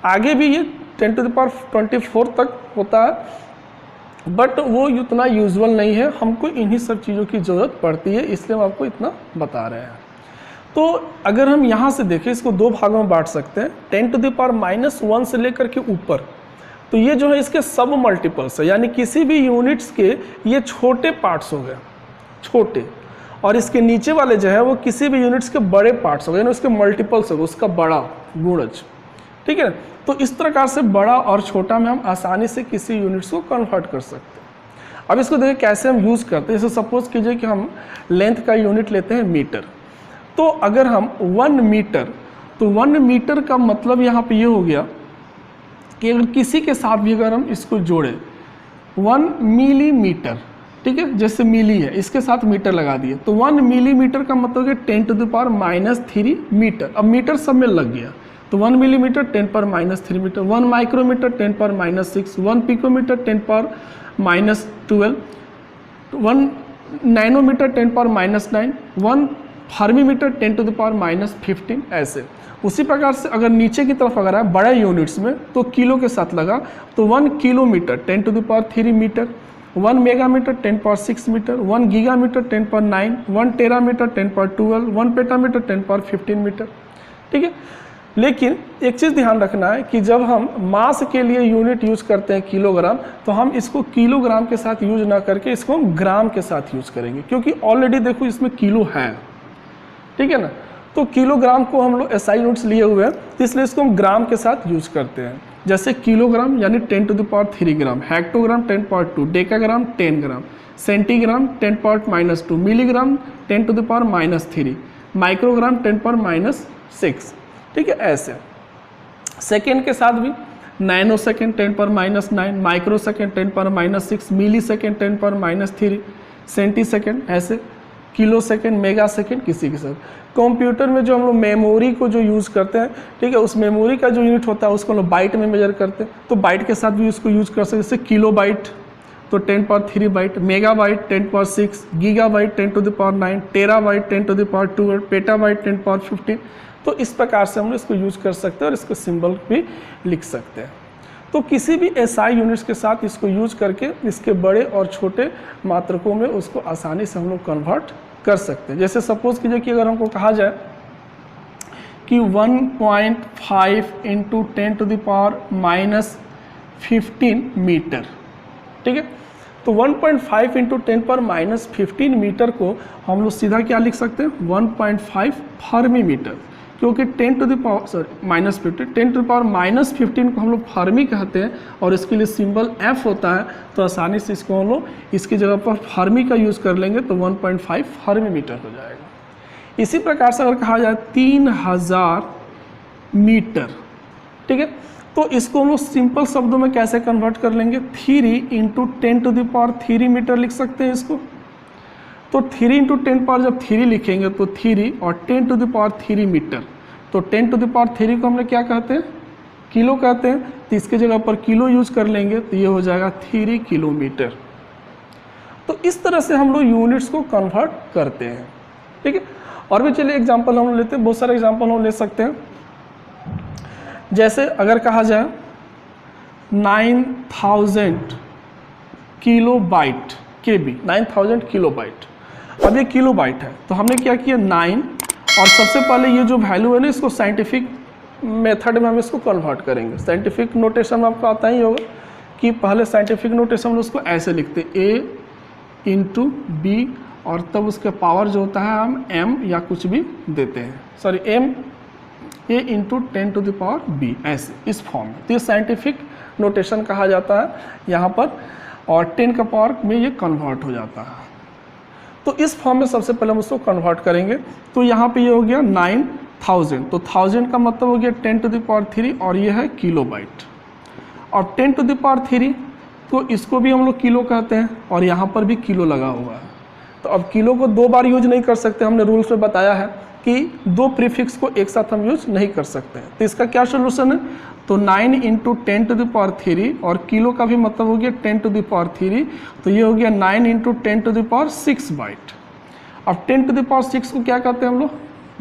आगे भी ये 10⁻24 तक होता है बट वो उतना यूजुअल नहीं है, हमको इन्हीं सब चीज़ों की ज़रूरत पड़ती है, इसलिए हम आपको इतना बता रहे हैं। तो अगर हम यहाँ से देखें, इसको दो भागों में बांट सकते हैं, 10⁻⁻1 से लेकर के ऊपर, तो ये जो है इसके सब मल्टीपल्स है, यानी किसी भी यूनिट्स के ये छोटे पार्ट्स हो गए, छोटे, और इसके नीचे वाले जो है वो किसी भी यूनिट्स के बड़े पार्ट्स हो गए, यानी उसके मल्टीपल्स हो गए, उसका बड़ा गुणज। ठीक है, तो इस प्रकार से बड़ा और छोटा में हम आसानी से किसी यूनिट्स को कन्वर्ट कर सकते हैं। अब इसको देखिए कैसे हम यूज़ करते हैं। जैसे सपोज कीजिए कि हम लेंथ का यूनिट लेते हैं मीटर, तो अगर हम 1 मीटर, तो 1 मीटर का मतलब यहाँ पे ये हो गया कि अगर किसी के साथ भी अगर हम इसको जोड़े 1 मिलीमीटर, ठीक है, जैसे मिली है इसके साथ मीटर लगा दिए, तो 1 मिलीमीटर का मतलब है 10⁻³ मीटर। अब मीटर सब में लग गया, तो 1 millimetre 10⁻³ metre, 1 micrometre 10⁻6, 1 picometre 10⁻12, 1 nanometre 10⁻9, 1 fermi metre 10⁻15, ऐसे। उसी प्रकार से अगर नीचे की तरफ अगर है बड़े यूनिट्स में तो किलो के साथ लगा, तो 1 किलोमीटर 10⁻³ मीटर, 1 मेगामीटर 10⁻6 मीटर, 1 गीगामीटर 10⁻9, 1 टेरामीटर 10⁻12, 1 पेटामीटर 10⁻15 मीटर। ठीक है, लेकिन एक चीज़ ध्यान रखना है कि जब हम मास के लिए यूनिट यूज करते हैं किलोग्राम, तो हम इसको किलोग्राम के साथ यूज ना करके इसको हम ग्राम के साथ यूज करेंगे, क्योंकि ऑलरेडी देखो इसमें किलो है। ठीक है ना, तो किलोग्राम को हम लोग SI यूनिट्स लिए हुए हैं, इसलिए इसको हम ग्राम के साथ यूज करते हैं। जैसे किलोग्राम यानी 10⁻³ ग्राम, हेक्टोग्राम 10⁻2, डेकाग्राम 10 ग्राम, सेंटीग्राम 10⁻⁻2, मिलीग्राम 10⁻⁻3, माइक्रोग्राम 6, ठीक है। ऐसे सेकेंड के साथ भी नैनो सेकेंड 10⁻⁹, माइक्रो सेकेंड 10⁻⁶, मिली सेकेंड 10⁻³ सेंटी सेकेंड, ऐसे किलो सेकेंड, मेगा सेकेंड किसी के साथ। कंप्यूटर में जो हम लोग मेमोरी को जो यूज़ करते हैं, ठीक है, उस मेमोरी का जो यूनिट होता है उसको हम लोग बाइट में मेजर करते हैं, तो बाइट के साथ भी उसको यूज़ कर सकते हैं। जैसे किलो बाइट तो 10⁻³ byte, megabyte 10⁻⁶, gigabyte 10⁻⁹, terabyte 10⁻², petabyte 10⁻15। तो इस प्रकार से हम लोग इसको यूज़ कर सकते हैं और इसको सिंबल भी लिख सकते हैं। तो किसी भी SI यूनिट्स के साथ इसको यूज करके इसके बड़े और छोटे मात्रकों में उसको आसानी से हम लोग कन्वर्ट कर सकते हैं। जैसे सपोज कीजिए कि अगर हमको कहा जाए कि 1.5 × 10⁻⁻15 मीटर, ठीक है, तो 1.5 × 10⁻⁻15 मीटर को हम लोग सीधा क्या लिख सकते हैं, 1.5 फर्मी मीटर, क्योंकि 10⁻⁻15 को हम लोग फर्मी कहते हैं और इसके लिए सिंबल F होता है, तो आसानी से इसको हम लोग इसकी जगह पर फर्मी का यूज़ कर लेंगे तो 1.5 फर्मी मीटर हो जाएगा। इसी प्रकार से अगर कहा जाए 3000 मीटर, ठीक है, तो इसको हम लोग सिंपल शब्दों में कैसे कन्वर्ट कर लेंगे, 3 × 10⁻³ मीटर लिख सकते हैं इसको। तो 3 × 10 जब 3 लिखेंगे तो 3 और 10⁻³ मीटर, तो 10⁻³ को हमने क्या कहते हैं, किलो कहते हैं, तो इसके जगह पर किलो यूज कर लेंगे तो ये हो जाएगा 3 किलोमीटर। तो इस तरह से हम लोग यूनिट्स को कन्वर्ट करते हैं, ठीक है। और भी चलिए एग्जांपल हम लेते हैं, बहुत सारे एग्जांपल हम ले सकते हैं। जैसे अगर कहा जाए 9000 किलोबाइट KB, 9000 किलोबाइट, अब ये किलोबाइट है, तो हमने क्या किया 9 और सबसे पहले ये जो वैल्यू है ना इसको साइंटिफिक मेथड में हम इसको कन्वर्ट करेंगे। साइंटिफिक नोटेशन आपको आता ही होगा कि पहले साइंटिफिक नोटेशन में उसको ऐसे लिखते हैं A × B और तब उसके पावर जो होता है हम M या कुछ भी देते हैं, सॉरी A × 10⁻B, ऐसे इस फॉर्म में। तो ये साइंटिफिक नोटेशन कहा जाता है यहाँ पर, और 10 का पावर में ये कन्वर्ट हो जाता है। तो इस फॉर्म में सबसे पहले हम उसको कन्वर्ट करेंगे। तो यहाँ पे ये हो गया 9000, तो 1000 का मतलब हो गया 10⁻³ और ये है किलोबाइट, और 10⁻³ तो इसको भी हम लोग किलो कहते हैं और यहाँ पर भी किलो लगा हुआ है। तो अब किलो को 2 बार यूज नहीं कर सकते, हमने रूल्स में बताया है कि 2 प्रीफिक्स को एक साथ हम यूज नहीं कर सकते हैं। तो इसका क्या सोल्यूशन है, तो 9 × 10⁻³ और किलो का भी मतलब हो गया 10⁻³, तो ये हो गया 9 × 10⁻6 बाइट। अब 10⁻6 को क्या कहते हैं हम लोग,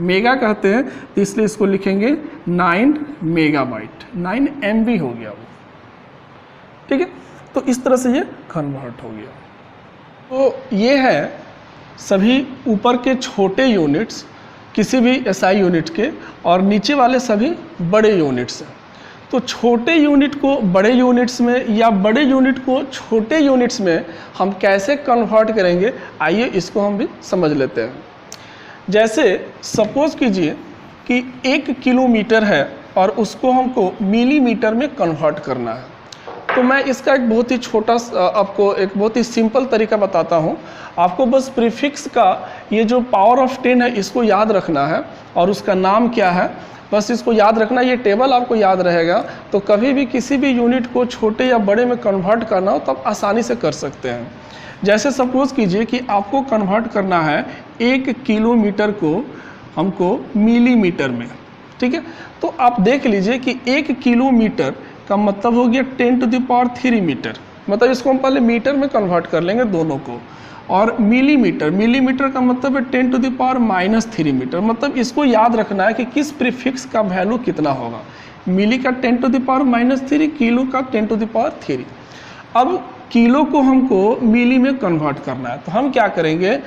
मेगा कहते हैं, तो इसलिए इसको लिखेंगे 9 मेगाबाइट, 9 MB हो गया वो, ठीक है। तो इस तरह से ये कन्वर्ट हो गया। तो ये है सभी ऊपर के छोटे यूनिट्स किसी भी SI यूनिट के, और नीचे वाले सभी बड़े यूनिट्स हैं। तो छोटे यूनिट को बड़े यूनिट्स में या बड़े यूनिट को छोटे यूनिट्स में हम कैसे कन्वर्ट करेंगे, आइए इसको हम भी समझ लेते हैं। जैसे सपोज कीजिए कि 1 किलोमीटर है और उसको हमको मिलीमीटर में कन्वर्ट करना है। तो मैं इसका एक बहुत ही छोटा आपको एक बहुत ही सिंपल तरीका बताता हूँ। आपको बस प्रीफिक्स का ये जो पावर ऑफ 10 है इसको याद रखना है और उसका नाम क्या है, बस इसको याद रखना, ये टेबल आपको याद रहेगा। तो कभी भी किसी भी यूनिट को छोटे या बड़े में कन्वर्ट करना हो तो आप आसानी से कर सकते हैं। जैसे सपोज कीजिए कि आपको कन्वर्ट करना है 1 किलोमीटर को हमको मिलीमीटर में, ठीक है। तो आप देख लीजिए कि 1 किलोमीटर का मतलब हो गया 10⁻³ मीटर, मतलब इसको हम पहले मीटर में कन्वर्ट कर लेंगे दोनों को। और मिलीमीटर का मतलब है 10⁻³ मीटर, मतलब इसको याद रखना है कि किस प्रीफिक्स का वैल्यू कितना होगा। मिली का 10⁻³ किलो का 10⁻³। अब किलो को हमको मिली में कन्वर्ट करना है, तो हम क्या करेंगे,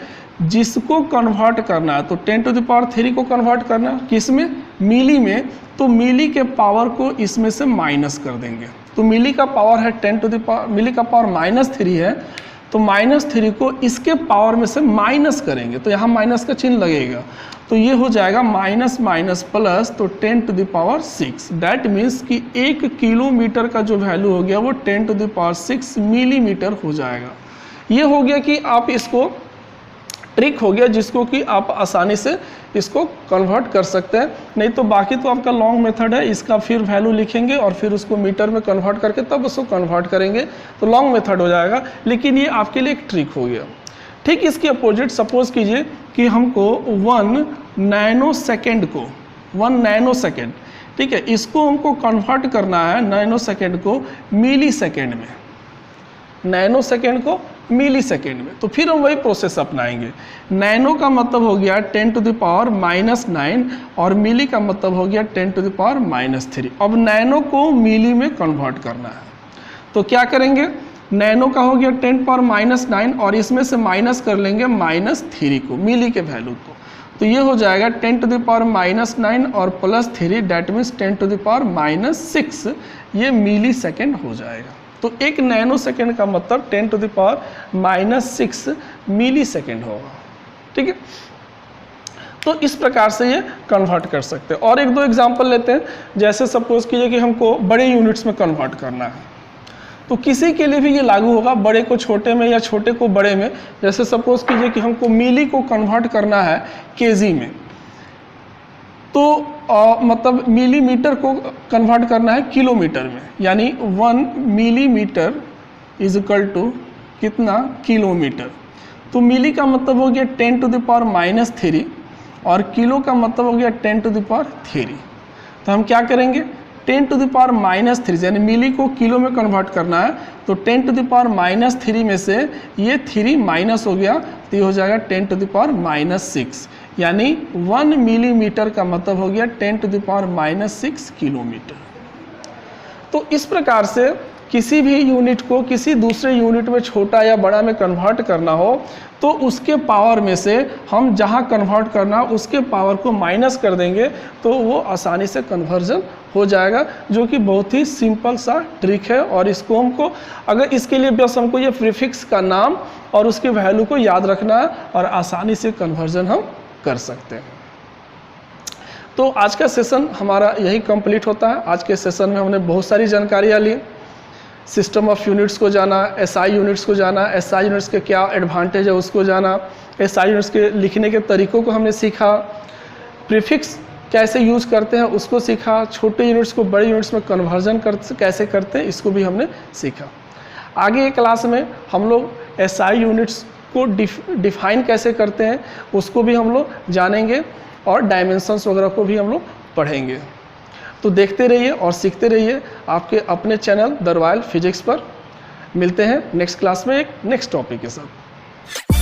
जिसको कन्वर्ट करना है तो 10⁻³ को कन्वर्ट करना है किस में, मिली में, तो मिली के पावर को इसमें से माइनस कर देंगे। तो मिली का पावर है मिली का पावर -3 है, तो -3 को इसके पावर में से माइनस करेंगे तो यहाँ माइनस का चिन्ह लगेगा, तो ये हो जाएगा माइनस माइनस प्लस, तो 10⁻6। दैट मीन्स कि 1 किलोमीटर का जो वैल्यू हो गया वो 10⁻6 मिलीमीटर हो जाएगा। ये हो गया कि आप इसको ट्रिक हो गया जिसको कि आप आसानी से इसको कन्वर्ट कर सकते हैं। नहीं तो बाकी तो आपका लॉन्ग मेथड है, इसका फिर वैल्यू लिखेंगे और फिर उसको मीटर में कन्वर्ट करके तब उसको कन्वर्ट करेंगे तो लॉन्ग मेथड हो जाएगा। लेकिन ये आपके लिए एक ट्रिक हो गया। ठीक इसके अपोजिट सपोज कीजिए कि हमको 1 नैनो सेकेंड को 1 नैनो सेकेंड, ठीक है, इसको हमको कन्वर्ट करना है नैनो सेकेंड को मिली सेकेंड में, नैनो सेकेंड को मिली सेकेंड में। तो फिर हम वही प्रोसेस अपनाएंगे। नैनो का मतलब हो गया 10 टू द पावर -9 और मिली का मतलब हो गया 10 टू द पावर -3। अब नैनो को मिली में कन्वर्ट करना है तो क्या करेंगे, नैनो का हो गया 10 पावर -9 और इसमें से माइनस कर लेंगे -3 को, मिली के वैल्यू को। तो ये हो जाएगा 10 टू द पावर -9 और +3 that means 10 to the power -6, ये मिली सेकेंड हो जाएगा। तो एक नैनो सेकेंड का मतलब 10 to the power -6 millisecond होगा। ठीक है, तो इस प्रकार से ये कन्वर्ट कर सकते हैं। और एक दो एग्जांपल लेते हैं। जैसे सपोज कीजिए कि हमको बड़े यूनिट्स में कन्वर्ट करना है, तो किसी के लिए भी ये लागू होगा, बड़े को छोटे में या छोटे को बड़े में। जैसे सपोज कीजिए कि हमको मिली को कन्वर्ट करना है केजी में, तो मतलब मिलीमीटर को कन्वर्ट करना है किलोमीटर में, यानी 1 मिलीमीटर इज इक्वल टू कितना, किलोमीटर। तो मिली का मतलब हो गया 10 टू द पावर -3 और किलो का मतलब हो गया 10 टू द पावर 3। तो हम क्या करेंगे, 10 टू द पावर -3 यानी मिली को किलो में कन्वर्ट करना है, तो 10 टू द पावर -3 में से ये 3 माइनस हो गया तो ये हो जाएगा 10 टू द पावर -6, यानी 1 मिलीमीटर का मतलब हो गया 10 टू द पावर -6 किलोमीटर। तो इस प्रकार से किसी भी यूनिट को किसी दूसरे यूनिट में छोटा या बड़ा में कन्वर्ट करना हो तो उसके पावर में से हम जहां कन्वर्ट करना उसके पावर को माइनस कर देंगे तो वो आसानी से कन्वर्जन हो जाएगा, जो कि बहुत ही सिंपल सा ट्रिक है। और इसको हमको अगर इसके लिए बस हमको ये प्रीफिक्स का नाम और उसके वैल्यू को याद रखना है और आसानी से कन्वर्जन हम कर सकते हैं। तो आज का सेशन हमारा यही कंप्लीट होता है। आज के सेशन में हमने बहुत सारी जानकारियाँ ली, सिस्टम ऑफ यूनिट्स को जाना, एसआई यूनिट्स को जाना, एसआई यूनिट्स के क्या एडवांटेज है उसको जाना, एसआई यूनिट्स के लिखने के तरीक़ों को हमने सीखा, प्रीफिक्स कैसे यूज़ करते हैं उसको सीखा, छोटे यूनिट्स को बड़े यूनिट्स में कन्वर्जन कैसे करते हैं इसको भी हमने सीखा। आगे की क्लास में हम लोग एसआई यूनिट्स को डिफाइन कैसे करते हैं उसको भी हम लोग जानेंगे और डायमेंशंस वगैरह को भी हम लोग पढ़ेंगे। तो देखते रहिए और सीखते रहिए आपके अपने चैनल द रॉयल फिजिक्स पर। मिलते हैं नेक्स्ट क्लास में एक नेक्स्ट टॉपिक के साथ।